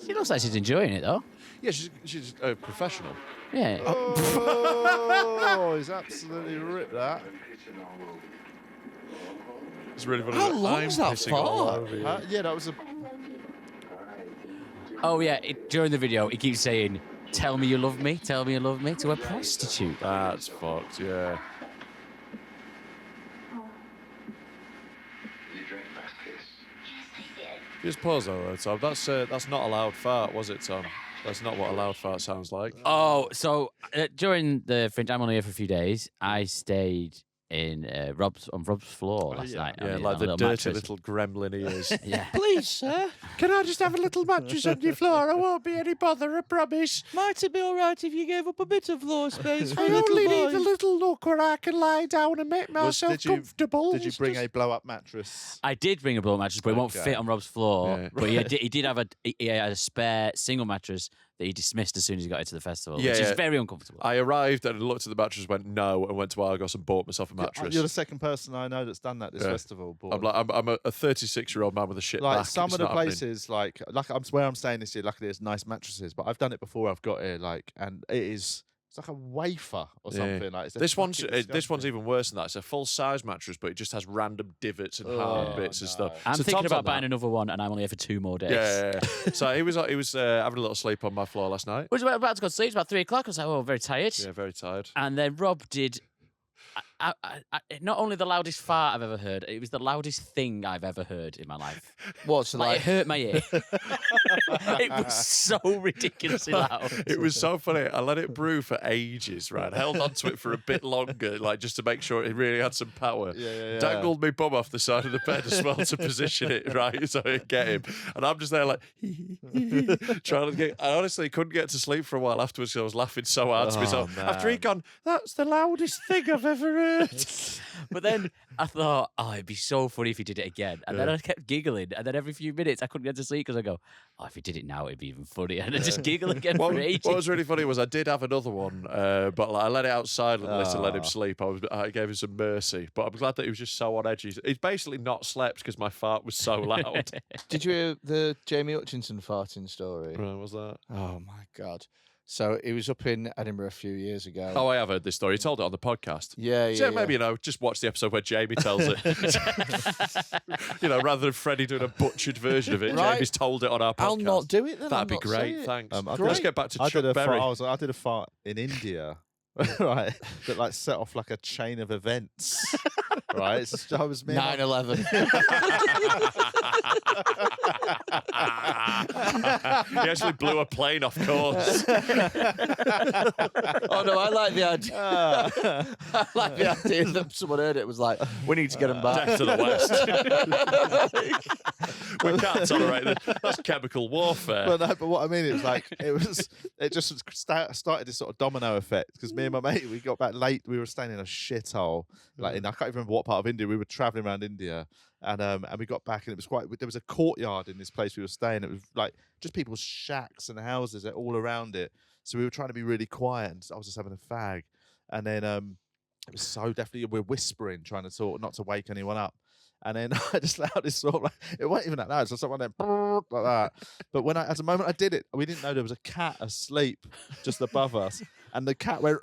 She looks like she's enjoying it though. Yeah, she's a professional. Yeah. Oh, he's absolutely ripped that. Pissing all over. It's really funny. How that long's I'm that pissing all for? over you. Yeah, that was a. Oh yeah. During the video, he keeps saying, "Tell me you love me. Tell me you love me" to a prostitute. That's fucked. Yeah. Just pause though, Tom. That's not a loud fart, was it, Tom? That's not what a loud fart sounds like. Oh, so during the Fringe, I'm only here for a few days. I stayed in Rob's floor last night. Yeah, on like a the little dirty mattress. little gremlin ears. Yeah. Please, sir. Can I just have a little mattress on your floor? I won't be any bother, I promise. Might it be all right if you gave up a bit of floor space for I a little only boy? need a little nook where I can lie down and make myself comfortable. Did you bring a blow-up mattress? I did bring a blow mattress, but it won't Okay. fit on Rob's floor. Yeah. But he did have he had a spare single mattress that he dismissed as soon as he got into the festival, Yeah, which is yeah. very uncomfortable. I arrived and looked at the mattress, went no, and went to Argos and bought myself a mattress. You're the second person I know that's done that this Yeah. festival. I'm like, I'm a 36-year-old man with a shit like back. some It's of the not happening. places, like where I'm staying this year, luckily there's nice mattresses. But I've done it before. I've got here, like, and it's like a wafer or Yeah. something. Like This one's fucking this disgusting. one's even worse than that. It's a full size mattress, but it just has random divots and hard bits and stuff. I'm So thinking Tom's about on buying that. another one, and I'm only here for 2 more days. Yeah. So he was having a little sleep on my floor last night. I was about to go to sleep. It's about 3 o'clock. I was like, oh, very tired. Yeah, very tired. And then Rob did. Not only the loudest fart I've ever heard, it was the loudest thing I've ever heard in my life. What's Like, it hurt my ear. It was so ridiculously loud. It was so funny. I let it brew for ages, right? Held on to it for a bit longer, like just to make sure it really had some power. Yeah. Dangled me bum off the side of the bed as well to position it right so I'd get him. And I'm just there like trying to get. I honestly couldn't get to sleep for a while afterwards because I was laughing so hard to myself. After he'd gone, that's the loudest thing I've ever heard. But then I thought, oh, it'd be so funny if he did it again. And then I kept giggling. And then every few minutes I couldn't get to sleep because I go, oh, if he did it now, it'd be even funnier. And I just giggle again What, for ages. what was really funny was I did have another one, but like, I let it outside and let him sleep. I gave him some mercy, but I'm glad that he was just so on edge. He's basically not slept because my fart was so loud. Did you hear the Jamie Hutchinson farting story? Right, what was that? Oh my God. So he was up in Edinburgh a few years ago. Oh, I have heard this story. He told it on the podcast. Yeah, So yeah. maybe, just watch the episode where Jamie tells it. Rather than Freddie doing a butchered version of it, Right. Jamie's told it on our podcast. I'll not do it then. That'd be I'll not great, say it. thanks. I Let's did- get back to I Chuck did a Berry. fart. I did a fart in India, right? That like set off like a chain of events, right? I was me. and my- 9/11. He actually blew a plane off course. Oh no, I like the idea. I like the idea that someone heard it was like, we need to get him back. Death to the West. We can't tolerate that. That's chemical warfare. But no, but what I mean is like it just started this sort of domino effect because me and my mate we got back late. We were staying in a shithole, like I can't even remember what part of India. We were traveling around India, and we got back and it was there was a courtyard in this place we were staying. It was like just people's shacks and houses all around it. So we were trying to be really quiet, and I was just having a fag, and then it was so definitely we're whispering, trying to sort not to wake anyone up. And then I just allowed this sort of like, it wasn't even that loud, so someone went like that. But at the moment I did it, we didn't know there was a cat asleep just above us. And the cat went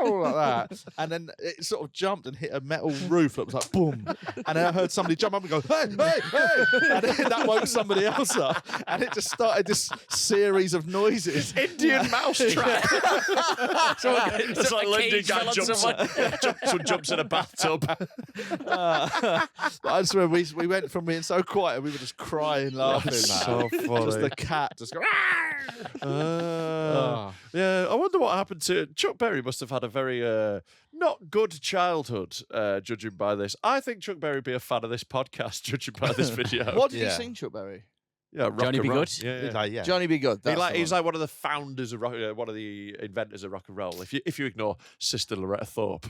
like that. And then it sort of jumped and hit a metal roof that was like boom. And then I heard somebody jump up and go, hey, hey, hey. And then that woke somebody else up. And it just started this series of noises. Indian Mousetrap. It's like Lindy cage fell guy on jumps in a bathtub. But I just remember we went from being so quiet and we were just crying, laughing. so funny. Just the cat just go, Yeah, I wonder what happened to Chuck Berry. Must have had a very not good childhood, judging by this. I think Chuck Berry would be a fan of this podcast, judging by this video. What did Yeah. you sing, Chuck Berry? Yeah, rock Johnny and Be roll. Good? Yeah, yeah. like, yeah. Johnny Be Good. That's He's the one. like one of the founders of rock, one of the inventors of rock and roll. If you ignore Sister Loretta Thorpe,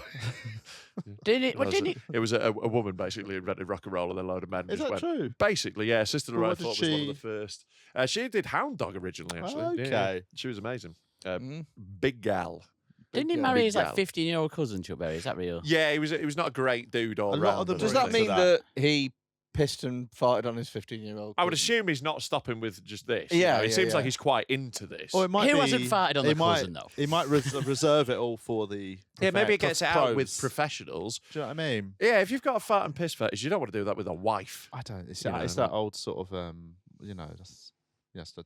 Didn't it? What didn't it? it was a woman basically invented rock and roll, and then a load of men Is just that went. true? Basically, yeah. Sister Well, Loretta what Thorpe did was one of she- the first. She did Hound Dog originally, actually. Yeah, Okay. she was amazing. Mm. Big gal. Didn't he Big marry big his like gal. 15-year-old cousin, Chuck Berry? Is that real? Yeah, he was not a great dude all A lot round. of them Does Very that good mean for that he pissed and farted on his 15-year-old? I would assume he's not stopping with just this. Yeah, it yeah, seems yeah. like he's quite into this. Or it might Who be, hasn't farted on he the might- cousin, though? He might reserve it all for the. Yeah, maybe he gets it out with pros. professionals. Do you know what I mean? Yeah, if you've got a fart and piss fetish, you don't want to do that with a wife. I don't. It's, You know, it's that old sort of.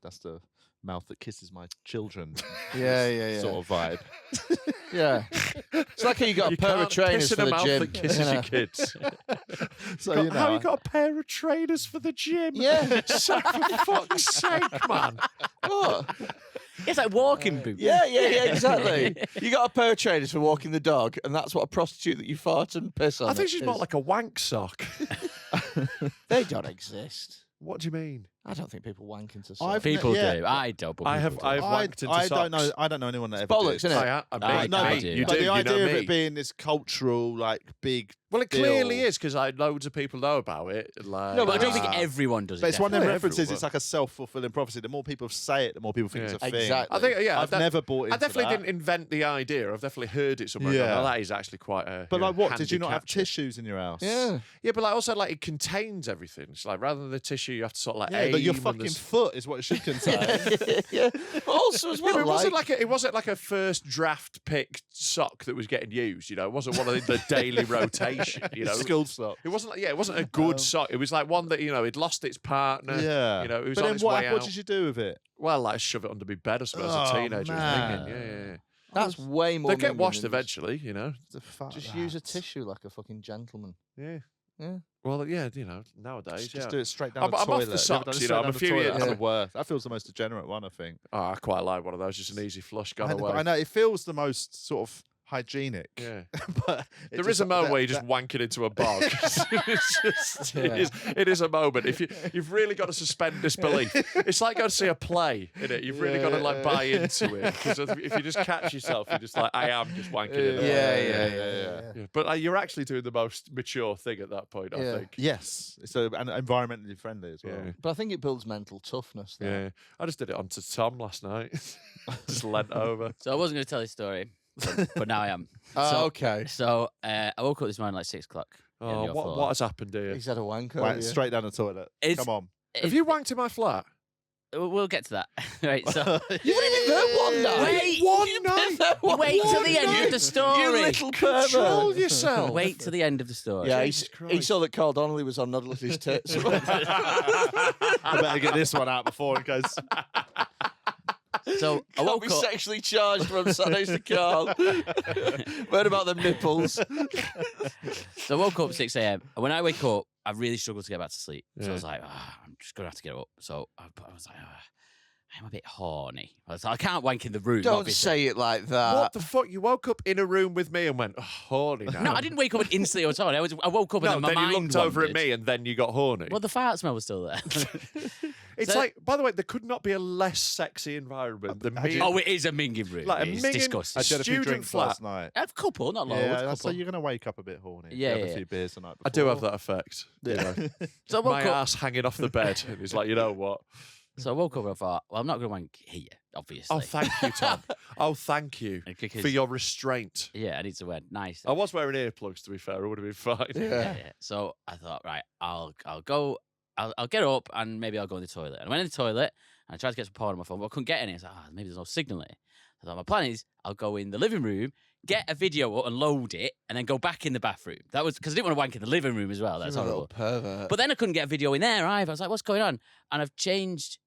That's the mouth that kisses my children. Yeah. Sort of vibe. Yeah. It's like how you got You a pair of can't trainers piss for in a the mouth gym. that kisses you know. your kids. So How you got a pair of trainers for the gym? Yeah. So for fuck's sake, man. What? It's like walking boots. Yeah, exactly. You got a pair of trainers for walking the dog, and that's what a prostitute that you fart and piss on. I think it she's is. more like a wank sock. They don't exist. What do you mean? I don't think people wank into I've socks. People Yeah. do. I don't. But I people have do. wanked into I socks. don't know anyone that It's ever bollocks, did. isn't it? I No, do. you But do. the You idea know of me. it being this cultural, like, big Well, it deal. clearly is because loads of people know about it. Like, No, but I don't think everyone does it. But it's one of them Definitely references. everyone. It's like a self-fulfilling prophecy. The more people say it, the more people think Yeah. it's a thing. Exactly. I think, yeah, I've never bought into I definitely that. didn't invent the idea. I've definitely heard it somewhere. Yeah. Yeah, that is actually quite a. But you know, like, what? Did you not handy have capture. tissues in your house? Yeah. Yeah, but like also like it contains everything. It's like rather than the tissue, you have to sort of like Yeah, but your aim and fucking there's- foot is what it should contain. Yeah. But also as Yeah, well, but it like, wasn't like a first draft pick sock that was getting used. You know, it wasn't one of the daily rotation. You know, School sock. it wasn't. It wasn't a good sock. It was like one that it lost its partner. Yeah. you know, it was but on then its way what out. did you do with it? Well, like shove it under my bed, I suppose, as Oh, a teenager. man. Was thinking. Yeah. that's way more. They get minging washed than eventually. You know. Just use a tissue like a fucking gentleman. Yeah. Yeah. Well, yeah. Nowadays, Just yeah. do it straight down I'm the off the toilet. Never socks, done it you straight know, I'm down a the few toilet. years- That's the worst. That feels the most degenerate one, I think. Oh, I quite like one of those. Just an easy flush gone away. I know it feels the most sort of hygienic. Yeah. But There is a moment where you just wank it into a bog. It is a moment. If you've really got to suspend disbelief. It's like going to see a play, innit? You've really got to like buy into it. Because if you just catch yourself, you're just like, I am just wanking in a bog. Yeah. But you're actually doing the most mature thing at that point, I Yeah. think. Yes, it's and environmentally friendly as well. Yeah. But I think it builds mental toughness. Though. Yeah. I just did it onto Tom last night. Just leant over. So I wasn't going to tell this story, but now I am. Okay. So I woke up this morning like 6 o'clock. Oh, what has happened here? He's had a wank Right, over you. straight down the toilet. It's- Come on. Have you wanked in my flat? We'll get to that. Right. So You've only been there one night. Wait, One night? wait till the end of the story. You little pervert. Control yourself. Wait till the end of the story. Yeah, Jesus he Christ. saw that Carl Donnelly was on Nuddle his tits. I better get this one out before it goes. So I Can't woke be up. sexually charged from Sundays to Carl. What about the nipples? So I woke up 6 a.m. And when I wake up, I really struggle to get back to sleep. So I Yeah. was like, I'm just going to have to get up. So I was like, I'm a bit horny. I was like, I can't wank in the room. Don't obviously. say it like that. What the fuck? You woke up in a room with me and went, oh, horny now. No, I didn't wake up and instantly I was horny. I woke up No, and then my then you mind looked over at wandered. me and then you got horny. Well, the fart smell was still there. It's So- like, by the way, there could not be a less sexy environment than me. Oh, it is a minging room. Like a it's minging- disgusting. I did a few Student drinks flat. last night. A couple, not loads. Yeah, so couple. you're going to wake up a bit horny. if Yeah, you have yeah. a few beers the night before. I do have that effect. you Yeah. know. So I woke My up. ass hanging off the bed. And he's like, you know what? So I woke up and I thought, well, I'm not going to wank here, obviously. Oh, thank you, Tom. Oh, thank you Because- for your restraint. Yeah, I need to wear nice. I was wearing earplugs, to be fair. It would have been fine. Yeah. So I thought, right, I'll go. I'll get up and maybe I'll go in the toilet. And I went in the toilet and I tried to get some porn on my phone, but I couldn't get any. I was like, maybe there's no signal here. I thought my plan is I'll go in the living room, get a video up and load it, and then go back in the bathroom. That was because I didn't want to wank in the living room as well. That's You're a horrible. little pervert. But then I couldn't get a video in there either. I was like, what's going on? And I've changed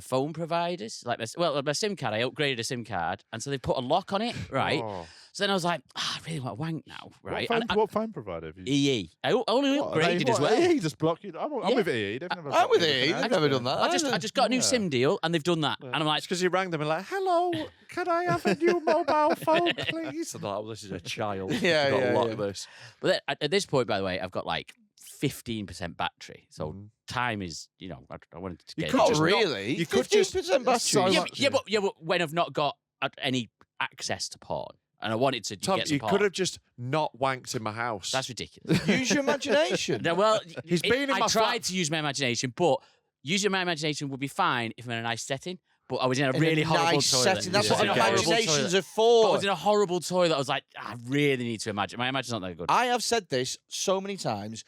phone providers. Like, my SIM card, I upgraded a SIM card, and so they put a lock on it, right? Oh. So then I was like, I really want to wank now, right? What phone provider have you EE. I only What, upgraded they- as what, well. EE just block you. I'm Yeah. with EE. They've never I'm with blocked me EE. with I've an never ad. done that. I just got a new Yeah. SIM deal, and they've done that. And I'm like, It's because you rang them and like, hello, can I have a new mobile phone, please? And they're like, oh, this is a child. Yeah, You've got to yeah, lock yeah. this. but then, at this point, by the way, I've got like 15% battery. So Mm. time is, I wanted to You get could it. Not just not- really. you could just- 15% battery. So yeah, much. but when I've not got any access to porn, and I wanted to Tom, get some you porn. could have just not wanked in my house. That's ridiculous. Use your imagination. No, well, He's been in I my tried flat. to use my imagination, but using my imagination would be fine if I'm in a nice setting. But I was in a really horrible nice toilet. setting. That's Yeah. what I was in a horrible imaginations toilet. are But I for. was in a horrible toilet. I was like, I really need to imagine. My imagination's not that good. I have said this so many times.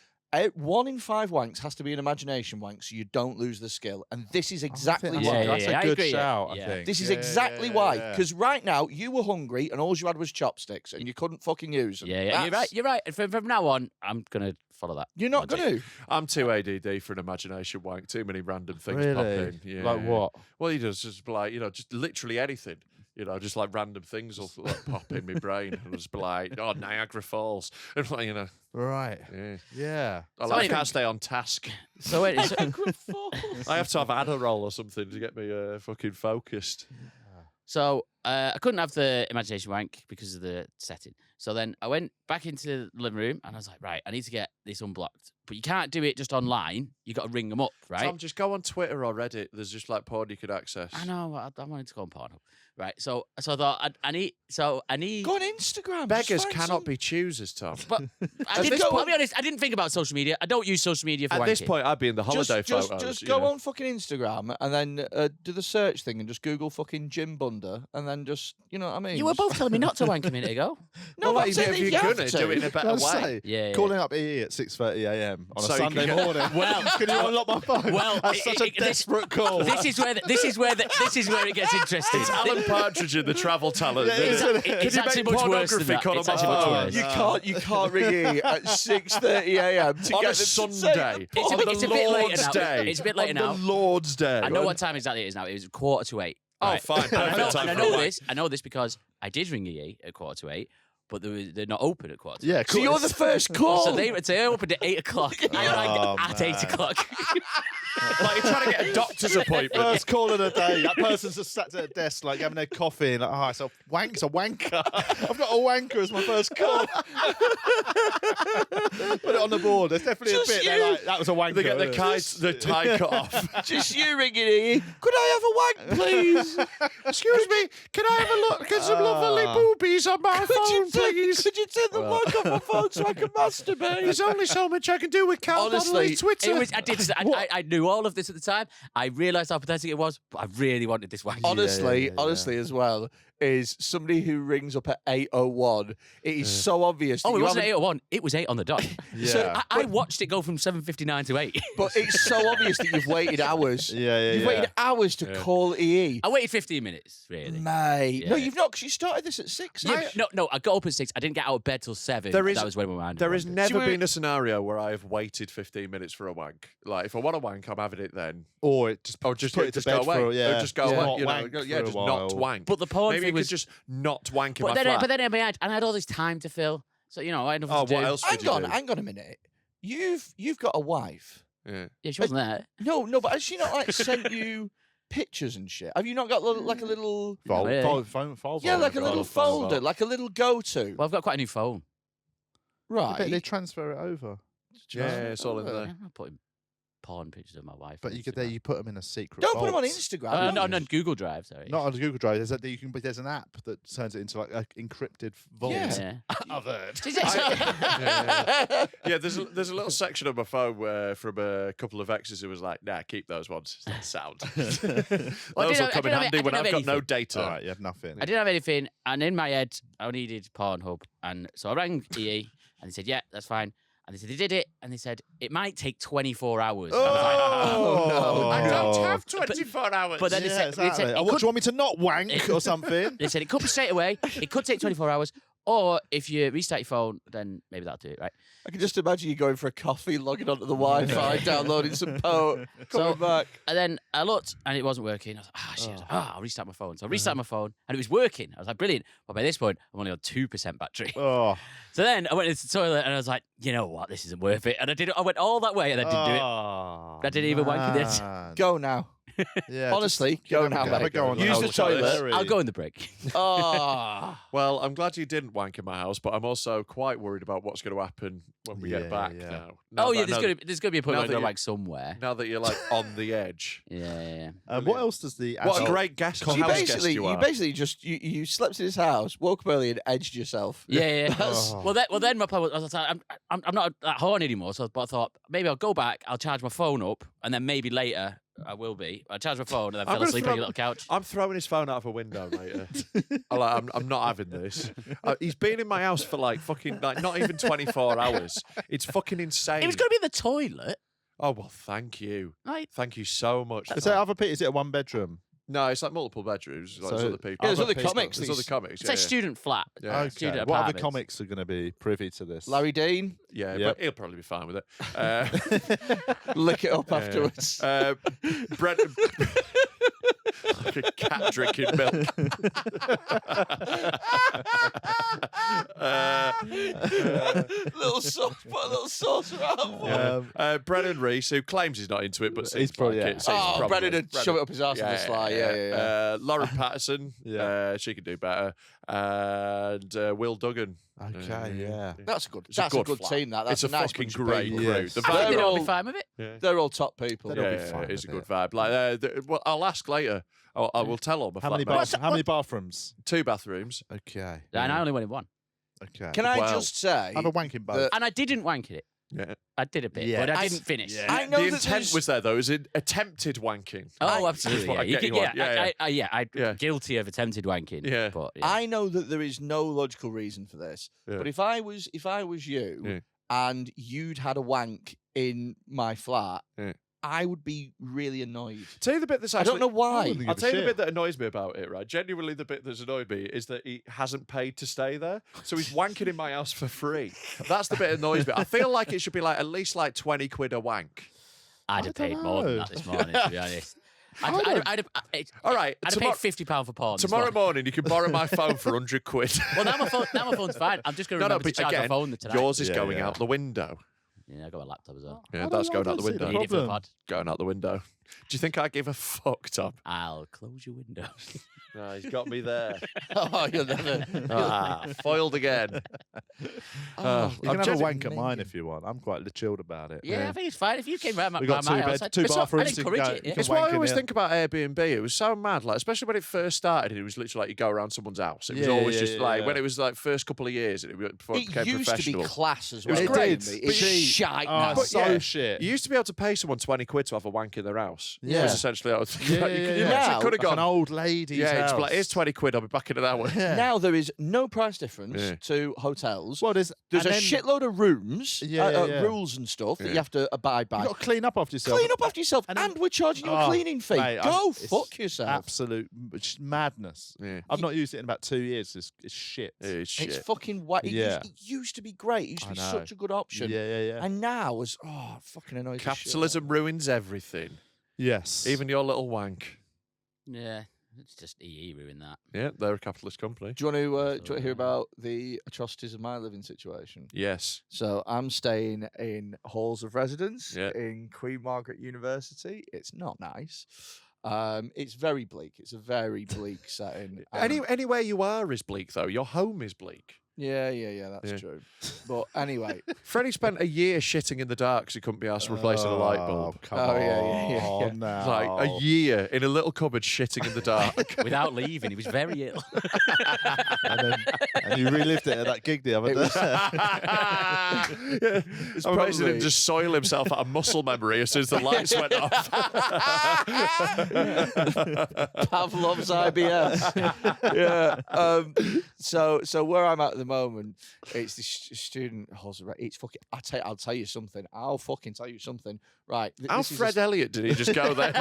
1 in 5 wanks has to be an imagination wank, so you don't lose the skill. And this is exactly that's why. Yeah, a I good agree, yeah. shout, I Yeah. think. This is Yeah, exactly yeah, why. yeah. Because right now you were hungry and all you had was chopsticks and you couldn't fucking use them. Yeah, you're right. You're right. From now on, I'm gonna follow that. You're not logic. going to. I'm too ADD for an imagination wank. Too many random things pop Really? in. Yeah. Like what? Well, he does just be like, just literally anything. Just like random things will like, pop in my brain and just be like, oh, Niagara Falls. And like, Right. yeah. Yeah. I can't stay on task. So wait, so, I have to have Adderall or something to get me fucking focused. so I couldn't have the imagination wank because of the setting. So then I went back into the living room and I was like, right, I need to get this unblocked. But you can't do it just online. You got to ring them up, right? Tom, just go on Twitter or Reddit. There's just like porn you could access. I know. I wanted to go on Pornhub, right? So I thought I need. Go on Instagram. Beggars cannot be choosers, Tom. But I'll be honest. I didn't think about social media. I don't use social media for At wanking. this point, I'd be in the holiday photos. Just go on fucking Instagram and then do the search thing and just Google fucking Jim Bunder and then just, you know what I mean? You were both telling me not to wank a minute ago. No, Well, but I'm saying if you you're have gonna to. do it in a better Can I way. say, Yeah. calling up EE at 6:30 a.m. on a So you can Sunday get- morning. Well, can you unlock my phone? well, That's such a desperate call. This is where it gets interesting. It's Alan Partridge in the Travel Talent. Yeah, It's, isn't it? it's Can you actually make much worse than pornography that. call It's on actually my much phone? worse. You can't ring E at 6:30 a.m. to On get a them to say Sunday. the On porn. It's a the bit later Lord's now. Day. It's a bit later now. On the Lord's Day. I know what time exactly it is now. It was 7:45. Oh, Right. fine. And I know, Perfect time and I for a know wank. this. I know this because I did ring EE at 7:45, but they're not open at 7:45. Yeah, So you're the first call. So they opened at 8 o'clock. I rang Oh, at 8 man. o'clock. Like you're trying to get a doctor's appointment. First call of the day. That person's just sat at a desk, like having their coffee, and like, oh, it's a wanker. I've got a wanker as my first call. Put it on the board. There's definitely Just a bit you. there, like, that was a wanker. They get the tie cut off. Just you ringing E. Could I have a wank, please? Excuse me, can I have a look at some lovely boobies on my phone, please? Could you turn the mic off my phone so I can masturbate? There's only so much I can do with Carl Honestly, Donnelly Twitter. I knew all of this at the time. I realised how pathetic it was, but I really wanted this wank. Honestly, yeah. honestly, as well, is somebody who rings up at 8:01. It is so obvious. That Oh, it you wasn't haven't- 8:01. It was 8 on the dot. Yeah. So I watched it go from 7:59 to 8. But it's so obvious that you've waited hours. Yeah. You've waited hours to call EE. I waited 15 minutes, really. Mate. No, Yeah. you've not, because you started this at 6. Yeah, no, I got up at 6. I didn't get out of bed till 7. There is- that was when my mind There has wandered. never we- been a scenario where I have waited 15 minutes for a wank. Like, if I want a wank, I'm having it then. Or it just, Or just put it to bed go away. for, yeah. Or just go Just away. not You know, wank yeah, for a just while. not wank. But the porn Maybe thing you was... could just not wank in my But flat. then I had all this time to fill. So, I had nothing Oh, to do. what else did Hang you on, do? hang on a minute. You've got a wife. Yeah. Yeah, she wasn't there. No, but has she not like sent you pictures and shit? Have you not got like a little? File, Yeah. phone, Yeah, like a little folder. folder, like a little go-to. Well, I've got quite a new phone. I bet they Right. transfer it over. Yeah, it's all in Oh, there. I'm putting porn pictures of my wife. But on you could Instagram. you put them in a secret. Don't put them on vault. Instagram. No, Google Drive, sorry. Not on Google Drive. There's an app that turns it into like an encrypted vault. Yeah. Yeah. I've heard. Yeah, there's a little section on my phone where from a couple of exes who was like, nah, keep those ones. That's sound. Those Well, I will didn't come in have- handy I when didn't I've have got no anything. data. All right, you had nothing. I didn't have anything, and in my head, I needed Pornhub, and so I rang EE, and they said, "Yeah, that's fine." And they said they did it, and they said it might take 24 hours. And I was like, Oh, no. I don't no. have 24 hours. But then they Yeah, said, exactly. it Oh, what, could- do you want me to not wank or something? they said it could be straight away. It could take 24 hours, or if you restart your phone, then maybe that'll do it, right? I can just imagine you going for a coffee, logging onto the Wi-Fi, downloading some coming So- back. And then I looked, and it wasn't working. I was like, shit. I was like, I'll restart my phone. So I restarted my phone, and it was working. I was like, brilliant. But by this point, I'm only on 2% battery. Oh, So then I went into the toilet, and I was like, you know what? This isn't worth it. And I did it. I went all that way, and I didn't do it. I didn't even wank in this. Go now. Yeah, Honestly, just go have a now, have a mate. go on Use the whole toilet. story. I'll go in the break. Oh. Well, I'm glad you didn't wank in my house, but I'm also quite worried about what's going to happen when we Yeah, get back yeah. now. Oh, Now yeah, that- there's gonna be a point now where I that go you- like somewhere. Now that you're like on the edge. Yeah. What else does the What a adult- great guest, So you house guest basically, you you are. basically just you slept in his house, woke up early, and edged yourself. Yeah. Oh. Well, then my plan was, I was like, I'm not that horny anymore. So, but I thought maybe I'll go back, I'll charge my phone up, and then maybe later I will be. I charged my phone and then I'm fell gonna asleep throw- on your little couch. I'm throwing his phone out of a window later. I'm not having this. He's been in my house for like fucking like not even 24 hours. It's fucking insane. It was going to be in the toilet. Oh well, thank you. Right. Thank you so much. Is it other people? Is it a one bedroom? No, it's like multiple bedrooms. Like there's So- other people. Yeah, there's Other other people- comics. There's other comics. It's a student flat. Yeah. Okay. Student What other apartments. comics are going to be privy to this? Larry Dean, Yeah, Yep. but he'll probably be fine with it. lick it up afterwards. Brett, like a cat drinking milk. Little sauce, put a little sauce around. Brennan Reese, who claims he's not into it, but seems probably- like yeah. it. Seems Oh, probably- Brennan would shove it up his arse on the sly. Yeah. Lauren Patterson, Yeah. she could do better. And Will Duggan. Okay, yeah. That's a good. It's a That's a good good flat. team. That's It's a nice fucking bunch of great people. crew. Yes. The I think vibe, they'd all all- be fine with it. yeah. They're all top people. They'll be Yeah, fine it's a with good it. vibe. Like, well, I'll ask later. I will tell them. How many, how many bathrooms? 2 bathrooms. Okay. And I only went in one. Okay. Can I Well, just say? have a wanking boat? that- And I didn't wank it. Yeah. I did a bit, Yeah. but I I- didn't finish. I know the that intent there's- was there though. It was attempted wanking. Oh, That's absolutely. what Yeah, I you get could, you on. yeah, I'm Yeah. guilty of attempted wanking. Yeah. But yeah. I know that there is no logical reason for this, Yeah. but if I was you Yeah. and you'd had a wank in my flat, Yeah. I would be really annoyed. Tell you the bit that's I actually. don't know why. wouldn't I'll give a tell you the shit. bit that annoys me about it, right? Genuinely, the bit that's annoyed me is that he hasn't paid to stay there. So he's wanking in my house for free. That's the bit that annoys me. I feel like it should be like at least like 20 quid a wank. I'd have don't paid more than know. that this morning, to be honest. I'd have All right. I'd have paid £50 for porn. this Tomorrow morning. morning, you can borrow my phone for 100 quid. Well, now my phone's fine. I'm just going to remember to charge my phone tonight. yours is Yeah, going yeah. out the window. Yeah, I got a laptop as well. Yeah, I that's don't going out the see window. Need it for the problem. pod. Going out the window. Do you think I give a fuck, Tom? I'll close your window. No, he's got me there. Oh, you'll never. Foiled again. Oh, You can have a wank at mine if you want. I'm quite chilled about it. Yeah, I think it's fine. If you came round We by got my two house, bed- two I'd bathrooms, you can encourage go- it. you Yeah. can It's what I wank in always here. think about Airbnb. It was so mad, like especially when it first started. It was literally like you go around someone's house. It was Yeah, always yeah, just yeah, like yeah. when it was like first couple of years, before it It became used to professional. be class as It was well. great, Airbnb. but It's cheap. shite Oh, now. But so yeah, shit. You used to be able to pay someone 20 quid to have a wank in their house. Yeah. Was essentially. I was thinking, Yeah, like, yeah, you yeah. literally Now, could have Like an gone. old lady's Yeah, it's house. like here's 20 quid. I'll be back in an hour. Yeah. Now there is no price difference Yeah. to hotels. Well, there's There's a and then shitload of rooms, Yeah. rules and stuff that Yeah. you have to abide by. You've got to clean up after yourself. Clean up after yourself, And and, then- we're charging you a Oh, cleaning fee. mate, Go it's fuck yourself. Absolute madness. Yeah. I've not used it in about 2 years. It's shit. It's shit. It's fucking white. Yeah. It used to be great. It used to I be know. such a good option. Yeah. And now it's fucking annoying. Capitalism ruins everything, Yes. even your little wank. Yeah, it's just EE ruined that. Yeah, they're a capitalist company. Do you want to hear about the atrocities of my living situation? Yes. So I'm staying in halls of residence Yeah. in Queen Margaret University. It's not nice. It's very bleak. It's a very bleak setting. Anywhere you are is bleak, though. Your home is bleak. Yeah, that's Yeah. true. But anyway, Freddie spent a year shitting in the dark because he couldn't be asked to replace a light bulb. Come Oh, on. yeah. Now. Like a year in a little cupboard shitting in the dark. Without leaving, he was very ill. and you relived it at that gig the other It day. was- It's I'm amazing him probably- just soil himself out of muscle memory as soon as the lights went off. Pavlov's IBS. Yeah. So where I'm at the moment, it's the student halls. It's fucking. I'll tell you something. I'll fucking tell you something. Right. How this is Fred Elliott did he just go there?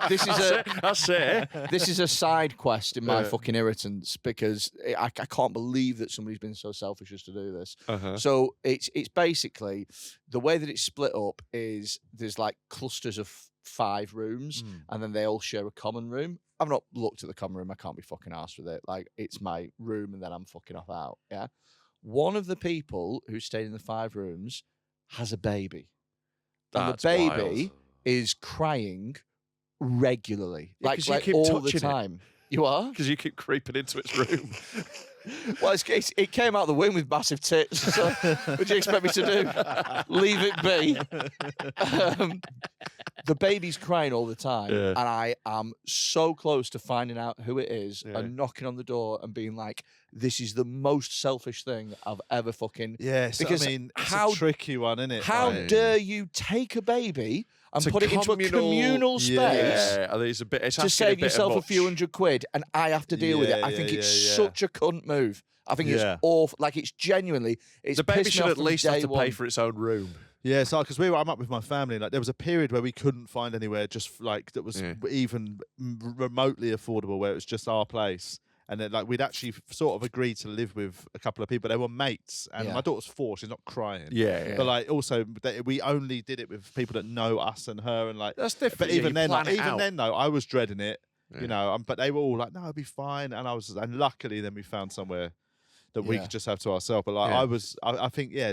This is a. That's it. This is a side quest in my Yeah. fucking irritants because I can't believe that somebody's been so selfish as to do this. Uh-huh. So it's basically the way that it's split up is there's like clusters of 5 rooms and then they all share a common room. I've not looked at the common room. I can't be fucking arsed with it. Like it's my room and then I'm fucking off out. Yeah. One of the people who stayed in the 5 rooms has a baby. And That's the baby wild. is crying regularly. Yeah, like 'cause you like keep all the touching it. time. You are? Because you keep creeping into its room. Well, it came out the wing with massive tits. So what do you expect me to do? Leave it be. The baby's crying all the time, Yeah. and I am so close to finding out who it is Yeah. and knocking on the door and being like, "This is the most selfish thing I've ever fucking." Yes, Because I mean, it's how- a tricky one, isn't it? How Like, dare you take a baby and To put it into a communal space Yeah. I think it's a bit. It's to asking save bit yourself a much. few £100, and I have to deal with it? Yeah, I think yeah, it's yeah, yeah. such a cunt move. I think Yeah. it's awful. Like, it's genuinely. It's The baby pissed me should off at from least have day to pay one. for its own room. Yeah, so because I'm up with my family, like there was a period where we couldn't find anywhere just like that was Yeah. even remotely affordable, where it was just our place, and then like we'd actually sort of agreed to live with a couple of people. They were mates, and Yeah. my daughter's 4; she's not crying. Yeah, But like also, we only did it with people that know us and her, and like. that's different. But Yeah, even you then, plan it even out. then though, I was dreading it. Yeah. You know, but they were all like, "No, it'll be fine," and and luckily then we found somewhere that we Yeah. could just have to ourselves. But like, Yeah. I think, yeah,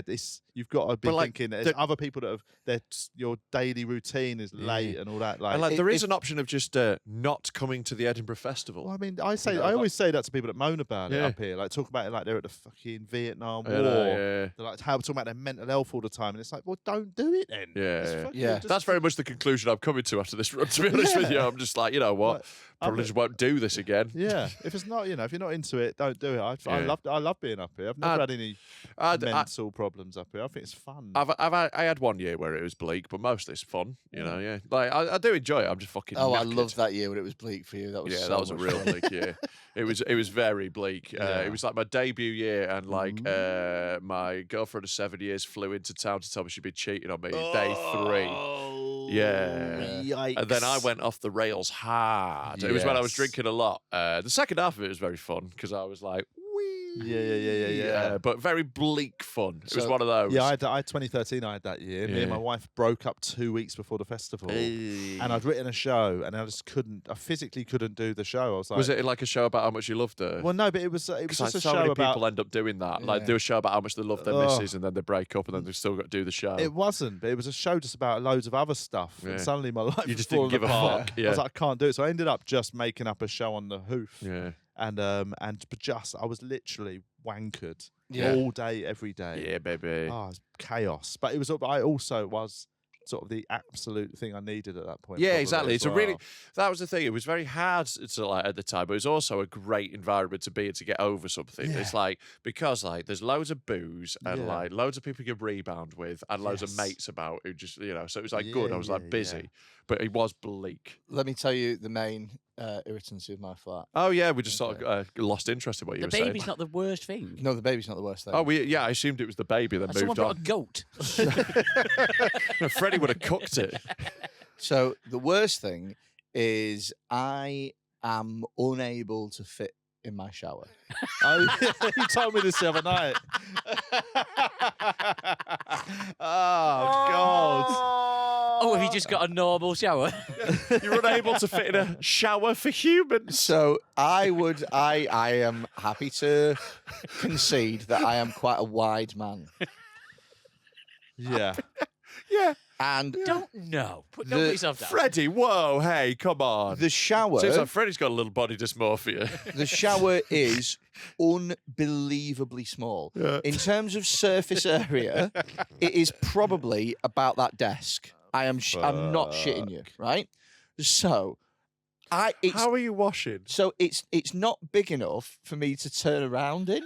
you've got to be But, like, thinking. There's the- other people that your daily routine is late and all that. Like, And like, there is if- an option of just not coming to the Edinburgh Festival. well, I mean, know, I always say that to people that moan about it Yeah. up here. Like, talk about it like they're at the fucking Vietnam I War. know, yeah. They're like talking about their mental health all the time, and it's like, well, don't do it then. Yeah, It's yeah. fucking Yeah. just- That's very much the conclusion I'm coming to after this run. To be honest with you, I'm just like, you know what? Like, Probably I've- just won't do this again. Yeah, if it's not, if you're not into it, don't do it. I Yeah. love being up here. I've never had any mental problems up here. I think it's fun. I had one year where it was bleak, but mostly it's fun. You know, yeah. Like I do enjoy it. I'm just fucking. Oh, I knackered. loved that year when it was bleak for you. That was Yeah, so that was a much real fun. bleak year. It was very bleak. Yeah. It was like my debut year, and like my girlfriend of 7 years flew into town to tell me she'd been cheating on me day 3. Yeah. Yikes. And then I went off the rails hard. It was when I was Yes. drinking a lot. The second half of it was very fun because I was like, wee. Yeah. But very bleak fun. It was So- one of those. Yeah, I had 2013. I had that year. Me and Yeah. my wife broke up 2 weeks before the festival, and I'd written a show, and I just couldn't. I physically couldn't do the show. I was like, Was it like a show about how much you loved her? Well, no, but it was Because just a so show many about. people end up doing that. Like Yeah. do a show about how much they love their Ugh. missus, and then they break up, and then they've still got to do the show. It wasn't, but it was a show just about loads of other stuff. Yeah. And suddenly my life You was just didn't falling give a apart. fuck, I yeah. was like, I can't do it. So I ended up just making up a show on the hoof. Yeah. And I was literally wankered Yeah. all day, every day. Yeah, baby. Oh, it was chaos. But it was. I also was sort of the absolute thing I needed at that point. Yeah, probably exactly. as It's a really well. that was the thing. It was very hard to like at the time, but it was also a great environment to be in to get over something. It's like because like there's loads of booze and Yeah. like loads of people you can rebound with and loads of Yes. mates about who just so it was like good. Yeah, I was like yeah, busy, yeah. but it was bleak. Let me tell you the main irritancy of my flat. Oh yeah, we just sort of lost interest in what you The were saying. baby's not the worst thing. No, the baby's not the worst thing. Oh, I assumed it was the baby that And someone moved brought on. a goat. No, Freddie would have cooked it. So the worst thing is I am unable to fit in my shower. Oh, yeah, you told me this the other night. Oh God! Oh, have you just got a normal shower? You're unable to fit in a shower for humans. So I am happy to concede that I am quite a wide man. Yeah. Yeah, And Don't know. Don't The- put yourself down. Freddie. Whoa, hey, come on. the shower Seems like Freddie's got a little body dysmorphia. the shower is unbelievably small. Yeah. In terms of surface area, it is probably about that desk. I'm not shitting you, right? So How are you washing? so it's not big enough for me to turn around in.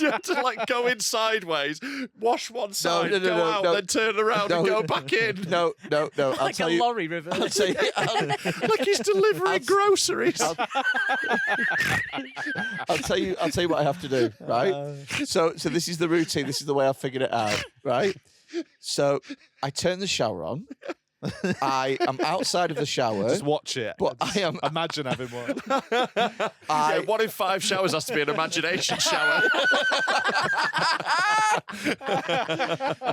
You have to like go in sideways, wash one side, no, go no, out, no. then turn around and No. go back in. No. I'll Like tell a you. lorry I'll reverse. tell you. Like he's delivering groceries. I'll tell you what I have to do, right? So this is the routine. This is the way I've figured it out, right? So I turn the shower on. I am outside of the shower, Just watch it. but I am. Imagine having one. Yeah, 1 in 5 showers has to be an imagination shower.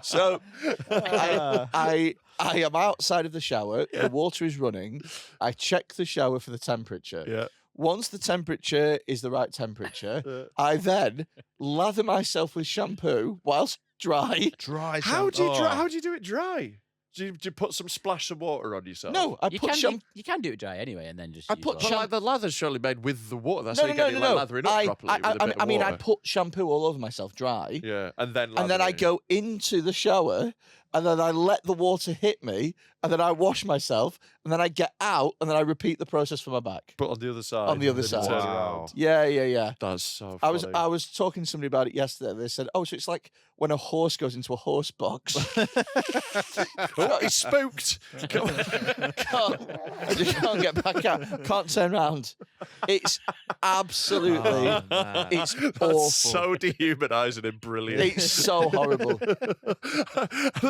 So I am outside of the shower. The water is running. I check the shower for the temperature. Yeah. Once the temperature is the right temperature, I then lather myself with shampoo whilst dry. Dry. How do you shampoo. dry? How do you do it dry? Do you put splash some water on yourself? No, I You put can, shampoo. you can do it dry anyway, and then just. I use put water. But like the lather's surely made with the water. That's No, how you no, get no, it no, like lathering up properly with a bit I of mean, I water. put shampoo all over myself dry. Yeah, and then And then I lather it. go into the shower and then I let the water hit me, and then I wash myself, and then I get out, and then I repeat the process for my back. But on the other side. On the other then you side. turn Wow. around. Yeah. That's so I funny. was talking to somebody about it yesterday. They said, "Oh, so it's like when a horse goes into a horse box." Oh, he's spooked. I just can't get back out. Can't turn around. It's absolutely. Oh, man. It's That's awful. so dehumanising and brilliant. It's so horrible.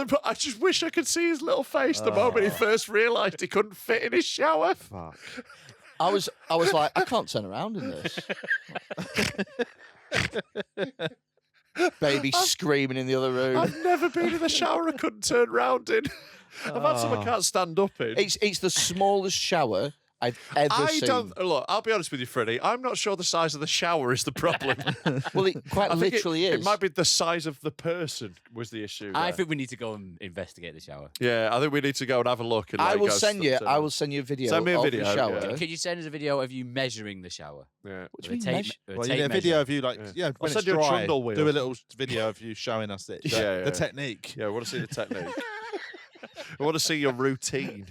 But I just wish I could see his little face the moment he first realised he couldn't fit in his shower. Fuck. I was like, I can't turn around in this. Baby screaming in the other room. I've never been in the shower I couldn't turn round in. I've had some I can't stand up in. It's the smallest shower I've ever seen. Look, I'll be honest with you, Freddie. I'm not sure the size of the shower is the problem. Well, it quite I think literally is. It might be the size of the person was the issue. I there. think we need to go and investigate the shower. Yeah, I think we need to go and have a look. And I like, will go send you. to- I will send you a video. Send me a of video, the shower. yeah. Could you send us a video of you measuring the shower? Yeah. What do With you a mean tape, measure? with a Well, tape a video measure. of you, like, Yeah. when I'll it's send you a dry, trundle wheel. do a little video of you showing us it. Yeah. The technique. Yeah, I want to see the technique. I want to see your routine.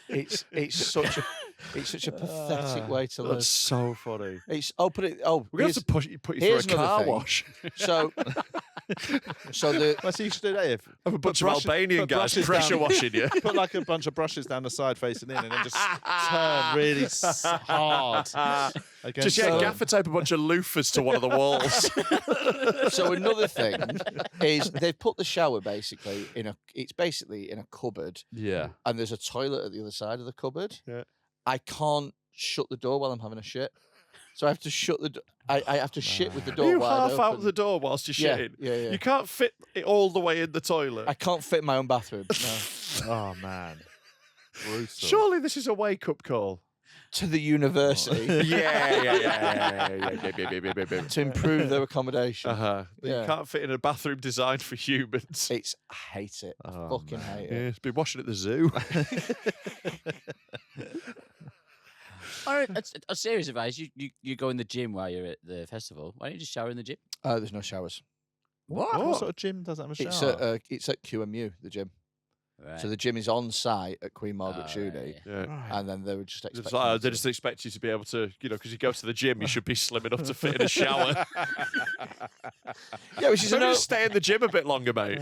It's such a pathetic way to live. That's so funny. It's We're going to have to put you here's through a another car thing. wash. so the Well, so you should do that. Have a bunch of Albanian put guys brushes pressure down. washing you. Put like a bunch of brushes down the side facing in, and then just turn really hard. Against Just the- gaffer tape a bunch of loofahs to one of the walls. so another thing is they've put the shower basically it's basically in a cupboard, Yeah. and there's a toilet at the other side of the cupboard. Yeah. I can't shut the door while I'm having a shit, so I have to shut the. I have to shit with the Are door you wide half out open. the door whilst you're Yeah, shitting? yeah. You can't fit it all the way in the toilet. I can't fit in my own bathroom. No. Oh man. Brutal. Surely this is a wake-up call. To the university Yeah. to improve their accommodation. Uh-huh. Yeah. You can't fit in a bathroom designed for humans. I hate it. I Oh, fucking man. hate Yeah, it. it's been washing at the zoo. All right, a serious advice. You go in the gym while you're at the festival. Why don't you just shower in the gym? There's no showers. What sort of gym doesn't have a It's shower? it's at QMU, the gym. Right. So the gym is on site at Queen Margaret Oh, Uni, right, Yeah. and then they would just expect. It's like, you they to- just expect you to be able to, because you go to the gym, you should be slim enough to fit in a shower. yeah, which is So a no. just stay in the gym a bit longer, mate.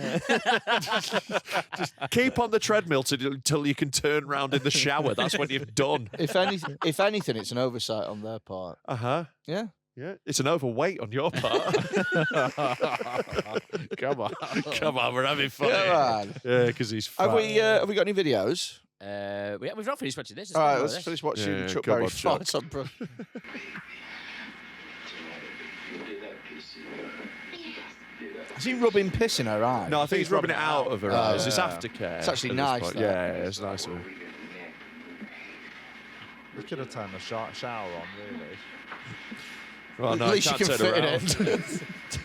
Just keep on the treadmill until you can turn round in the shower. That's when you've done. If anything, it's an oversight on their part. Uh-huh. Yeah. Yeah. It's an overweight on your part. Come on. Come on, we're having fun. Come here. on. Yeah, because he's fat. Have we got any videos? We've not finished watching this. All right, Let's let's go finish watching Yeah, Chuck come Berry on, Chuck. farts on bro. Is he rubbing piss in her eye? No, I think he's rubbing it out of her Oh, eyes. It's yeah. aftercare. It's actually at this nice, point. that. Yeah, it's nice. We could have turned the shower on, really. Well, At no, least I you can't can turn fit in around. it.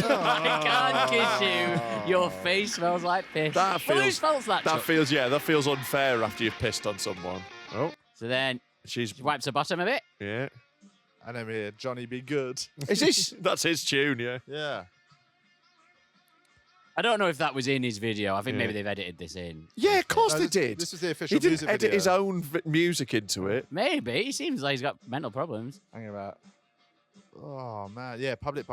I can't kiss you. Your face smells like piss. That Well, who feels- smells that? That Chuck? feels unfair after you've pissed on someone. Oh, So then she's she wipes her bottom a bit. yeah. And then we hear Johnny Be Good. Is this? That's his tune, yeah. Yeah. I don't know if that was in his video. I think Yeah. maybe they've edited this in. Yeah, of course No, they this- did. This is the official He didn't music edit video. his own music into it. Maybe he seems like he's got mental problems. Hang about. Oh man, yeah, public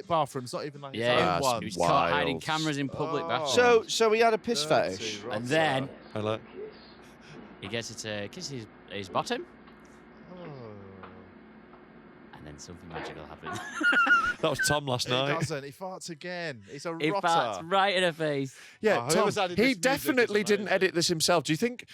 bathrooms, not even like his Yeah, own that's ones. He's caught hiding wild. cameras in public Oh. bathrooms. So he had a piss Dirty fetish. rotter. And then I like. he gets her to kiss his bottom, Oh. and then something magical happens. That was Tom last He night. doesn't. He farts again. He's a He rotter. farts right in her face. Yeah, Oh, Tom, whoever's added he this music definitely is didn't amazing. edit this himself. Do you think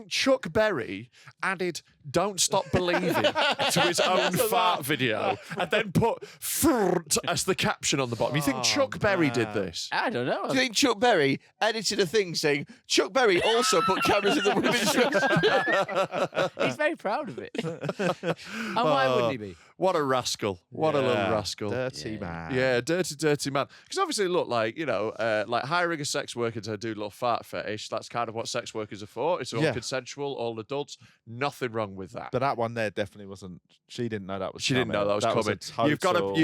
Chuck Berry added "Don't Stop Believing" to his own fart video and then put "frrrt" as the caption on the bottom? You think Oh, Chuck Berry did man. this? I don't know. Do you think Chuck Berry edited a thing saying Chuck Berry also put cameras in the women's restroom? He's very proud of it. And why wouldn't he be? What What a rascal. What a little Yeah, rascal. Dirty man. Yeah, dirty man. Because obviously, look, like, you know, like hiring a sex worker to do a little fart fetish, that's kind of what sex workers are for. It's all Yeah. consensual, all adults. Nothing wrong with that. But that one there definitely wasn't. She didn't know that was. She didn't know that was coming. A You've got to, total-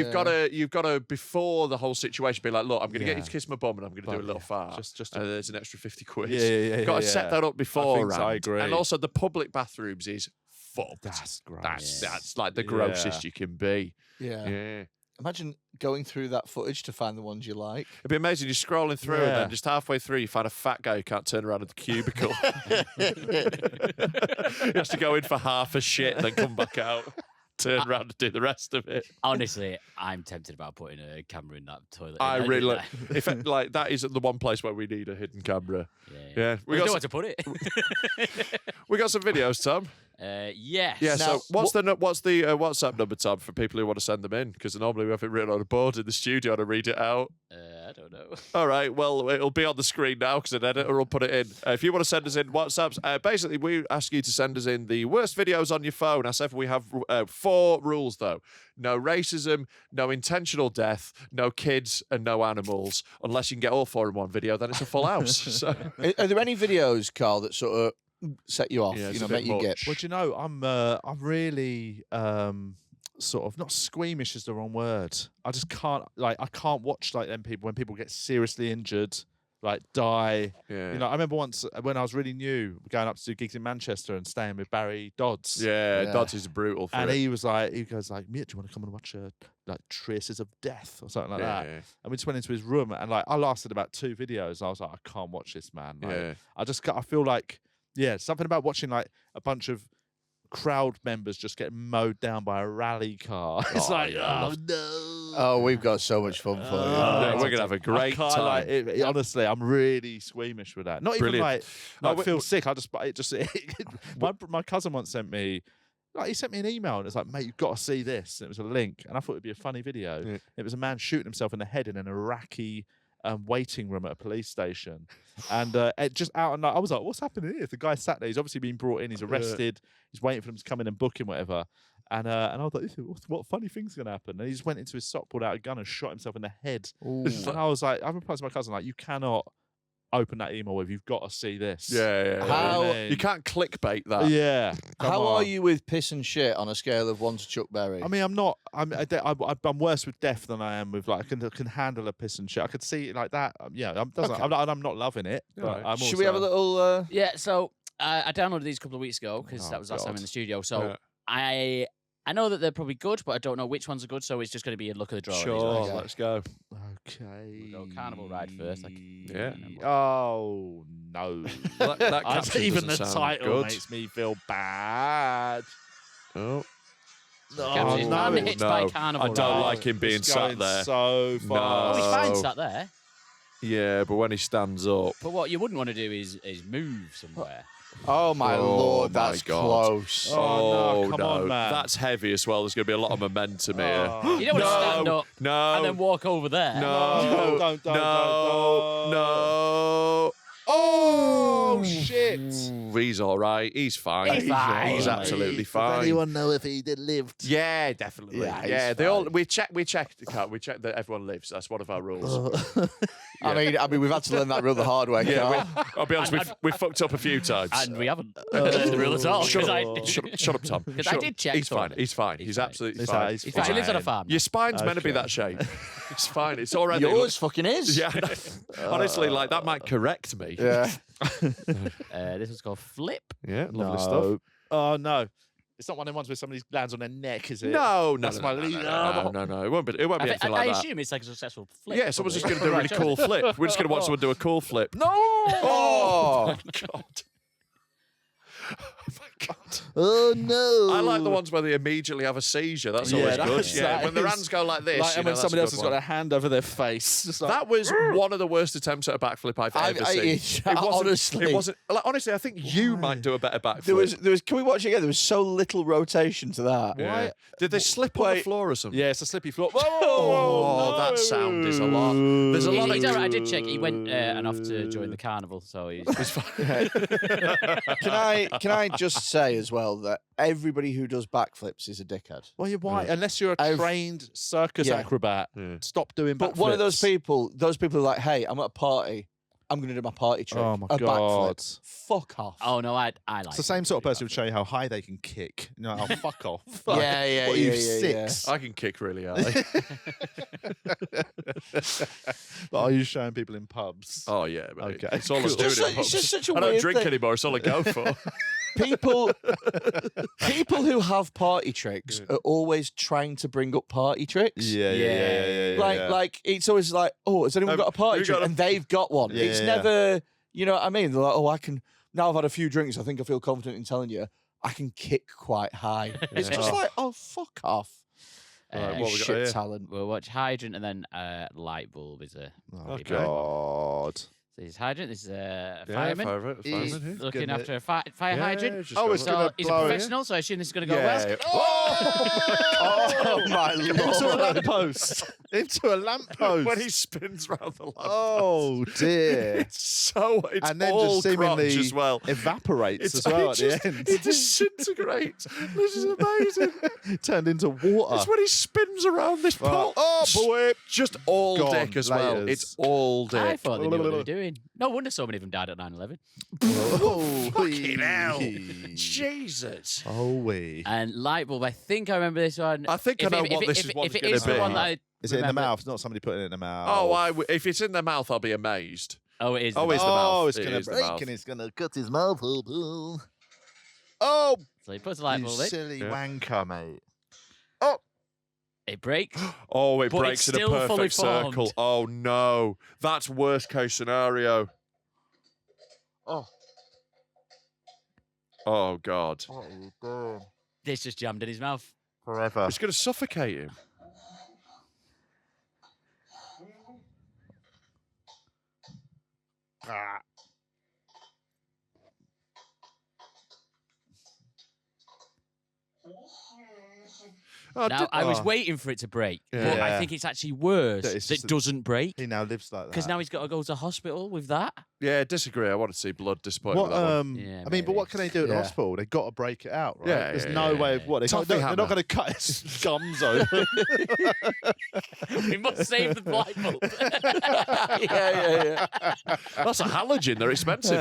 you've got to before the whole situation, be like, look, I'm going to get you Yeah. to kiss my bum, and I'm going to do a But, little yeah, fart. just and there's an extra 50 quid. Yeah. You've got to set that up beforehand. I agree. And also, the public bathrooms is fucked. That's gross. That's like the grossest you can be. Yeah. Yeah. Imagine going through that footage to find the ones you like. It'd be amazing. You're scrolling through, and Yeah. then just halfway through, you find a fat guy who can't turn around in the cubicle. He has to go in for half a shit and then come back out, turn around and do the rest of it. Honestly, I'm tempted about putting a camera in that toilet. I Imagine really, that. if it, like that is the one place where we need a hidden camera. Yeah, We don't know where to put it. we got some videos, Tom. Yes. Yeah. Now, So what's the WhatsApp number, Tom, for people who want to send them in? Because normally we have it written on a board in the studio to read it out. I don't know. All right, well, it'll be on the screen now because an editor will put it in. If you want to send us in WhatsApps, basically, we ask you to send us in the worst videos on your phone. As ever, we have 4 rules, though. No racism, no intentional death, no kids, and no animals. Unless you can get all 4 in one video, then it's a full house. So, Are there any videos, Carl, that sort of set you off? Yeah, it's you know, a bit make you get. much. Well, do you know, I'm really sort of not squeamish is the wrong word. I just can't I can't watch like them people when people get seriously injured, like die. yeah. You know, I remember once when I was really new, going up to do gigs in Manchester and staying with Barry Dodds. Yeah, Yeah. Dodds is brutal for And it. he goes like, Mia, do you want to come and watch like Traces of Death or something like that? Yeah. And we just went into his room and like I lasted about 2 videos. And I was like, I can't watch this, man. Like, Yeah. I feel like, yeah, something about watching like a bunch of crowd members just get mowed down by a rally car. It's Oh, like, yeah, oh no. Oh, we've got so much fun for you. Yeah, Oh, we're gonna have a I great can't, time. like, honestly, I'm really squeamish with that. Not Brilliant. even like Oh, feel sick. I just my cousin once sent me. Like he sent me an email and it's like, mate, you've got to see this. And it was a link, and I thought it'd be a funny video. Yeah. It was a man shooting himself in the head in an Iraqi waiting room at a police station, and it just out and I was like, what's happening here? The guy sat there. He's obviously been brought in. He's arrested. He's waiting for them to come in and book him, whatever. And I was like, what funny thing's gonna happen? And he just went into his sock, pulled out a gun, and shot himself in the head. And I was like, I replied to my cousin like, you cannot open that email with. You've got to see this. Yeah. How- You can't clickbait that. Yeah. come How are on. you with piss and shit on a scale of 1 to Chuck Berry? I mean, I'm not. I'm worse with death than I am with like. I can handle a piss and shit. I could see it like that. Yeah, Okay. I'm not loving it. But Alright. I'm Should we have a also- little? Yeah, so I downloaded these a couple of weeks ago because Oh, that was last time God. in the studio. So Yeah. I know that they're probably good, but I don't know which ones are good. So it's just going to be a look of the draw. Sure, Okay. let's go. Okay. We'll go carnival ride first, like- Yeah. Oh no. That caption Even the doesn't sound title good. makes me feel bad. Oh. Caption is no. man hit by No, carnival I don't ride. like him being It's sat going there. so far. Oh, he's No. fine sat there. Yeah, but when he stands up. But what you wouldn't want to do is move somewhere. Oh my Oh lord, my that's God. close. Oh, no, come on, man. That's heavy as well. There's going to be a lot of momentum here. Oh. You don't want to stand up No. and then walk over there. No. Don't. No. Oh shit. Ooh, he's all right. He's fine. He's fine. He's absolutely fine. know if he lived? Yeah, definitely. Yeah, Yeah, he's they all fine. we check that everyone lives. That's one of our rules. I mean, we've had to learn that rule the hard way. Yeah, Carl. I'll be honest, we've fucked up a few times. And we haven't learned the rule at all. Shut 'cause up, shut up, Tom. 'Cause Shut I up. did check He's fine. thoroughly. He's fine. He's He's fine. absolutely He's fine. he's He actually lives on a farm. Your spine's meant to be Okay. that shape. It's fine. It's already. Yours fucking is. Yeah. Honestly, like that might correct me. Yeah. This one's called Flip. Yeah. Lovely No. stuff. Oh no. It's not one of the ones where somebody lands on their neck, is it? No, That's no, my no, lead. no. It won't be. It won't be I anything like that. assume it's like a successful flip. Yeah, someone's just probably. going to do a really cool flip. We're just going to watch someone do a cool flip. No! Oh. God. Oh my God. Oh no. I like the ones where they immediately have a seizure. That's always good. Yeah, that when their is- hands go like this. Like, you and know, when that's somebody a else good has got one. a hand over their face. Just like, That was one of the worst attempts at a backflip I've ever seen. Honestly. It wasn't. Like, honestly, I think you might do a better backflip. There was. Can we watch it again? There was so little rotation to that. Yeah. Why- Did they slip on the Wait. floor or something? yeah, it's a slippy floor. Oh, that sound is a lot. There's a lot of. He's all right. I did check. He went enough to join the carnival, so he's. It's fine. Can I just say as well? well that everybody who does backflips is a dickhead. Well, you're white. Unless you're a I've- trained circus Yeah. acrobat, Yeah. stop doing But backflips. one of those people are like, hey, I'm at a party. I'm going to do my party trick. Oh, my a God. backflip. Fuck off. Oh no, I like. It's the same sort of person who would show you how high they can kick. You know, oh, fuck off. Yeah, Like, yeah, what are you, yeah, yeah, 6? I can kick really high. But are you showing people in pubs? Oh yeah, mate. Okay, It's all I cool. was doing It's in just- it's pubs. just such a I don't weird drink thing. anymore. It's all I go for. People who have party tricks are always trying to bring up party tricks. Yeah. Like it's always like, oh, has anyone got a party who trick? got a- And they've got one. Yeah, It's yeah. never, you know what I mean? They're like, oh, I can, now I've had a few drinks, I think I feel confident in telling you, I can kick quite high. It's Yeah. just like, oh, fuck off. Right, You what we got shit here? talent. We'll watch Hydrant and then Light Bulb is a. Oh, Okay. God. So this is Hydrant. This is a Yeah, fireman. He's- fireman, yeah. Looking Gonna- after a fire hydrant. just Oh, go it's look. gonna So he's a blow it. professional, so I assume this is going to go Yeah. well. Oh, my Into a lord. lamppost. Into a lamppost. when he spins round the lamp. Oh, dear. It's And then all just seemingly crotch as well. evaporates as well at the end. It disintegrates. This is amazing. Turned into water. It's when he spins around this pot. Oh, boy. Just all Gone. dick as well. Laters. It's all dick. I thought they knew what they were doing. No wonder so many of them died at 9/11. Oh, Fucking hell. Jesus. Oh, we. And Light Bulb, I think I remember this one. I think I know what this is If it gonna is the be. one that I Is it in the remember- mouth? It's not somebody putting it in the mouth. Oh, if it's in their mouth, I'll be amazed. Oh, it is. Oh, the it's mouth. the mouth. it's It going is to the break mouth. and it's going to cut his mouth open. Oh, So he puts a light you bulb in. silly Yeah. wanker, mate. It breaks. Oh, it But breaks it's in a still fully perfect circle. formed. Oh, no. That's worst case scenario. Oh. Oh, God. What are you doing? This just jammed in his mouth. Forever. It's going to suffocate him. Oh, Now, I was oh. waiting for it to break, Yeah. but I Yeah. think it's actually worse That it's that just it a- doesn't break He now lives like that. because now he's got to go to hospital with that. yeah, disagree. I want to see blood disappointed What, with that one. Yeah, I mean, but what maybe. can they do at the Yeah. hospital? They've got to break it out, right? Yeah, There's yeah, no yeah, way of yeah. what? They're Toffee not hammer. going to cut his gums open. We must save the light bulb. yeah. That's a halogen. They're expensive.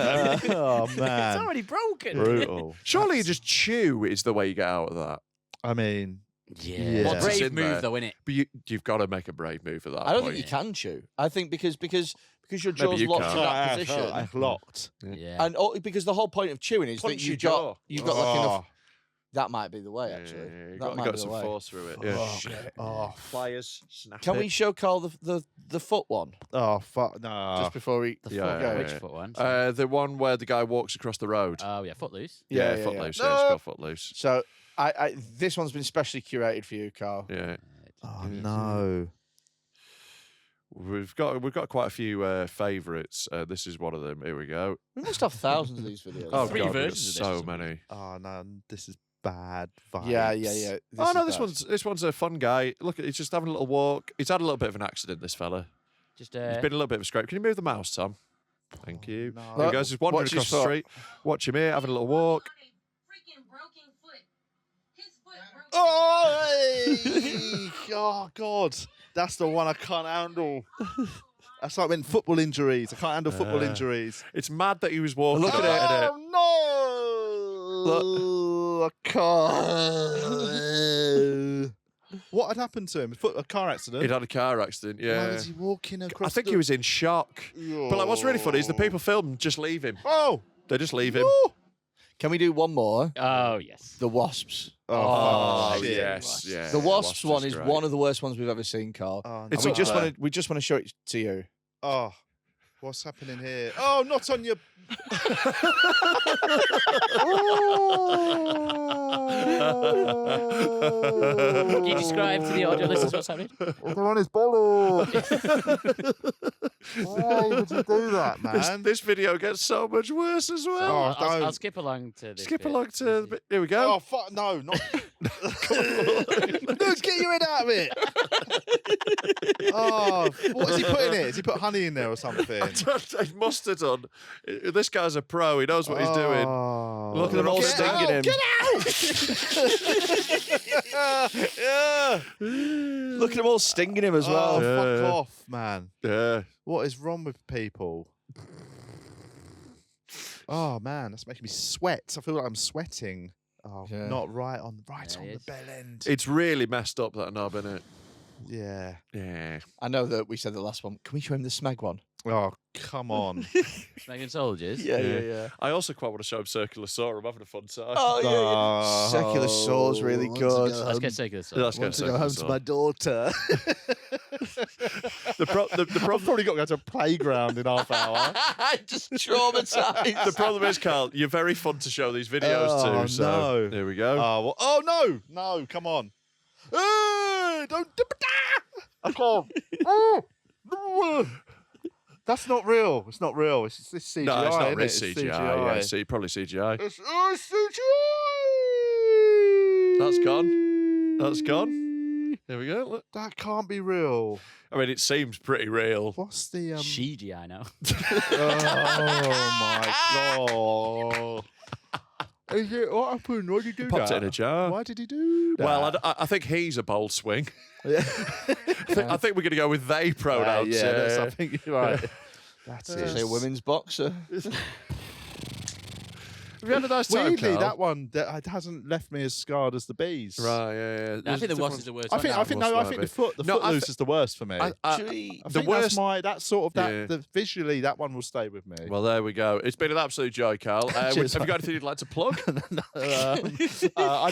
Oh, It's man. already broken. Brutal. Surely you just chew is the way you get out of that. I mean, Yeah. Yeah. Once it's Brave in move there. though, innit? But you've got to make a brave move at that I don't point. think you can chew. I think because your Maybe jaw's you locked can't. in that position. I've locked. Yeah. And because the whole point of chewing is Punch that your you've got jaw. like enough. Oh. That might be the way, Yeah, actually. yeah, yeah. That You might got be the some way. force through it. Oh, Yeah. shit. Oh, Pliers, snap Can it. we show Carl the foot one oh, fuck. No. just before we? The Yeah, foot, yeah, which yeah. foot one? The one where the guy walks across the road. Oh yeah, Footloose. yeah, yeah. Footloose. No. Yeah, it's called Footloose. So I this one's been specially curated for you, Carl. Yeah. Oh, no. We've got quite a few favourites. This is one of them. Here we go. We must have thousands of these videos. Oh Three god, we've got versions of this or so something. many. Oh, no. This is bad vibes. Yeah. Oh no, is this one's a fun guy. Look, he's just having a little walk. He's had a little bit of an accident. This fella. Just He's been a little bit of a scrape. Can you move the mouse, Tom? Thank you. no. There he goes. He's wandering Watch his across the foot. street. Watch him here, having a little walk. Freaking broken foot. His foot broke. Oh, oh, God. That's the one I can't handle. That's like when football injuries. I can't handle football injuries. It's mad that he was walking. Look at it. Oh, no. I can't. What had happened to him? A car accident? He'd had a car accident. Why Yeah. was he walking across I think the... he was in shock. But like, what's really funny is the people filming just leave him. Oh! They just leave him. Woo! Can we do one more? oh yes. The wasps. Oh, shit. yes, yeah. The wasps one is great. one of the worst ones we've ever seen, Carl. Oh, It's And up no. we just want to show it to you. Oh, what's happening here? Oh, not on your... Can you describe to the audio listeners what's happening? They're on his bollock. Why would you do that, man? This video gets so much worse as well. Oh, I'll don't. skip along to this. Skip bit. along to the bit. Here we go. Oh, fuck, no, not... No, get your head out of it. Oh, what has he put in it? Has he put honey in there or something? He must have done. This guy's a pro. He knows what he's doing. Oh. Look at them all Get stinging out, him. Get out! Yeah. Look at them all stinging him as well. Oh, Yeah. fuck off, man. Yeah. What is wrong with people? Oh, man, that's making me sweat. I feel like I'm sweating. Oh, Yeah. not right on Yeah, the it's- bell end. It's really messed up, that knob, innit? Yeah. Yeah. I know that we said the last one. Can we show him the smeg one? Oh, come on. Smacking soldiers. Yeah. I also quite want to show him Circular Saw. I'm having a fun time. Oh, Oh, Circular Saw's really want good. to go Let's get sick of this. Let's go want to go home to my Circular daughter. The I've probably got to go to a playground in half hour. Just traumatized. The problem is, Carl, you're very fun to show these videos Oh, to. So no. there we go. No, come on. Don't. I can't. That's not real. It's not real. It's CGI. No, it's not isn't really it? It's CGI. Yeah, see, probably CGI. It's CGI. That's gone. That's gone. There we go. Look. That can't be real. I mean, it seems pretty real. What's the CGI now. Oh my god! Is it what happened? Why did he do Popped that? it in a jar. Why did he do that? Well, I think he's a bold swing. yeah, I think we're going to go with they pronouns. I think you're right. That's Is it. he a women's boxer? Have you had a nice time, Weirdly, Carl? that one that hasn't left me as scarred as the bees. Right, yeah. I think the worst is the worst. I one think. now. I think. No. I think the footloose is the worst for me. Actually, I the think worst- that's sort of that. Yeah. Visually, that one will stay with me. Well, there we go. It's been an absolute joy, Carl. Have you Cheers, got anything you'd like to plug? I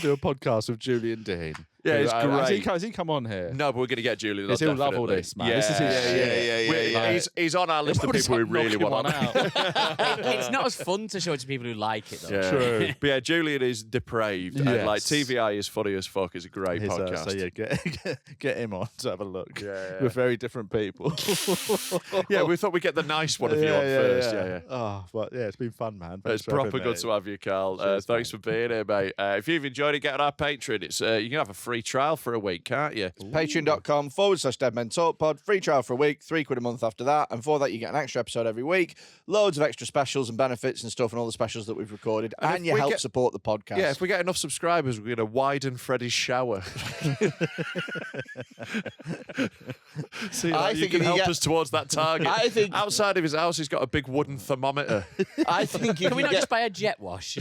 do a podcast with Julian Dean. Yeah, it's great. Has he come on here? No, but we're going to get Julian. Yes, he'll love all definitely. this, man. Yeah, This is his shit. yeah. He's on our list of people we really want on. It's not as fun to show it to people who like it, though. Yeah. True. But yeah, Julian is depraved. And like Yes. TVI is funny as fuck. It's a great podcast. So yeah, get him on to have a look. Yeah. We're very different people. Yeah, we thought we'd get the nice one of you on first. Yeah. Oh, but yeah, it's been fun, man. It's proper good to have you, Carl. Cheers, Thanks for being here, mate. If you've enjoyed it, get on our Patreon. It's you can have a free trial for a week, can't you? Patreon.com/DeadmenTalkPod. Free trial for a week, £3 a month after that. And for that, you get an extra episode every week, loads of extra specials and benefits and stuff, and all the specials that we've recorded. And And, if you we help get- support the podcast. Yeah, if we get enough subscribers, we're going to widen Freddy's shower. See, I you think can if you help get- us towards that target. I think- outside of his house, he's got a big wooden thermometer. I think if Can we you not get, just buy a jet wash?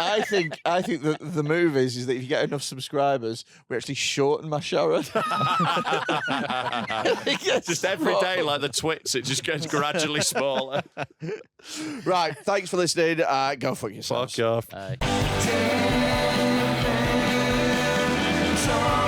I think that the move is that if you get enough subscribers, we actually shorten my shower. Just every day, like the twits, it just gets gradually smaller. Right, thanks for listening. Go fuck yourselves. Fuck off. Aye. Dead Men Talk.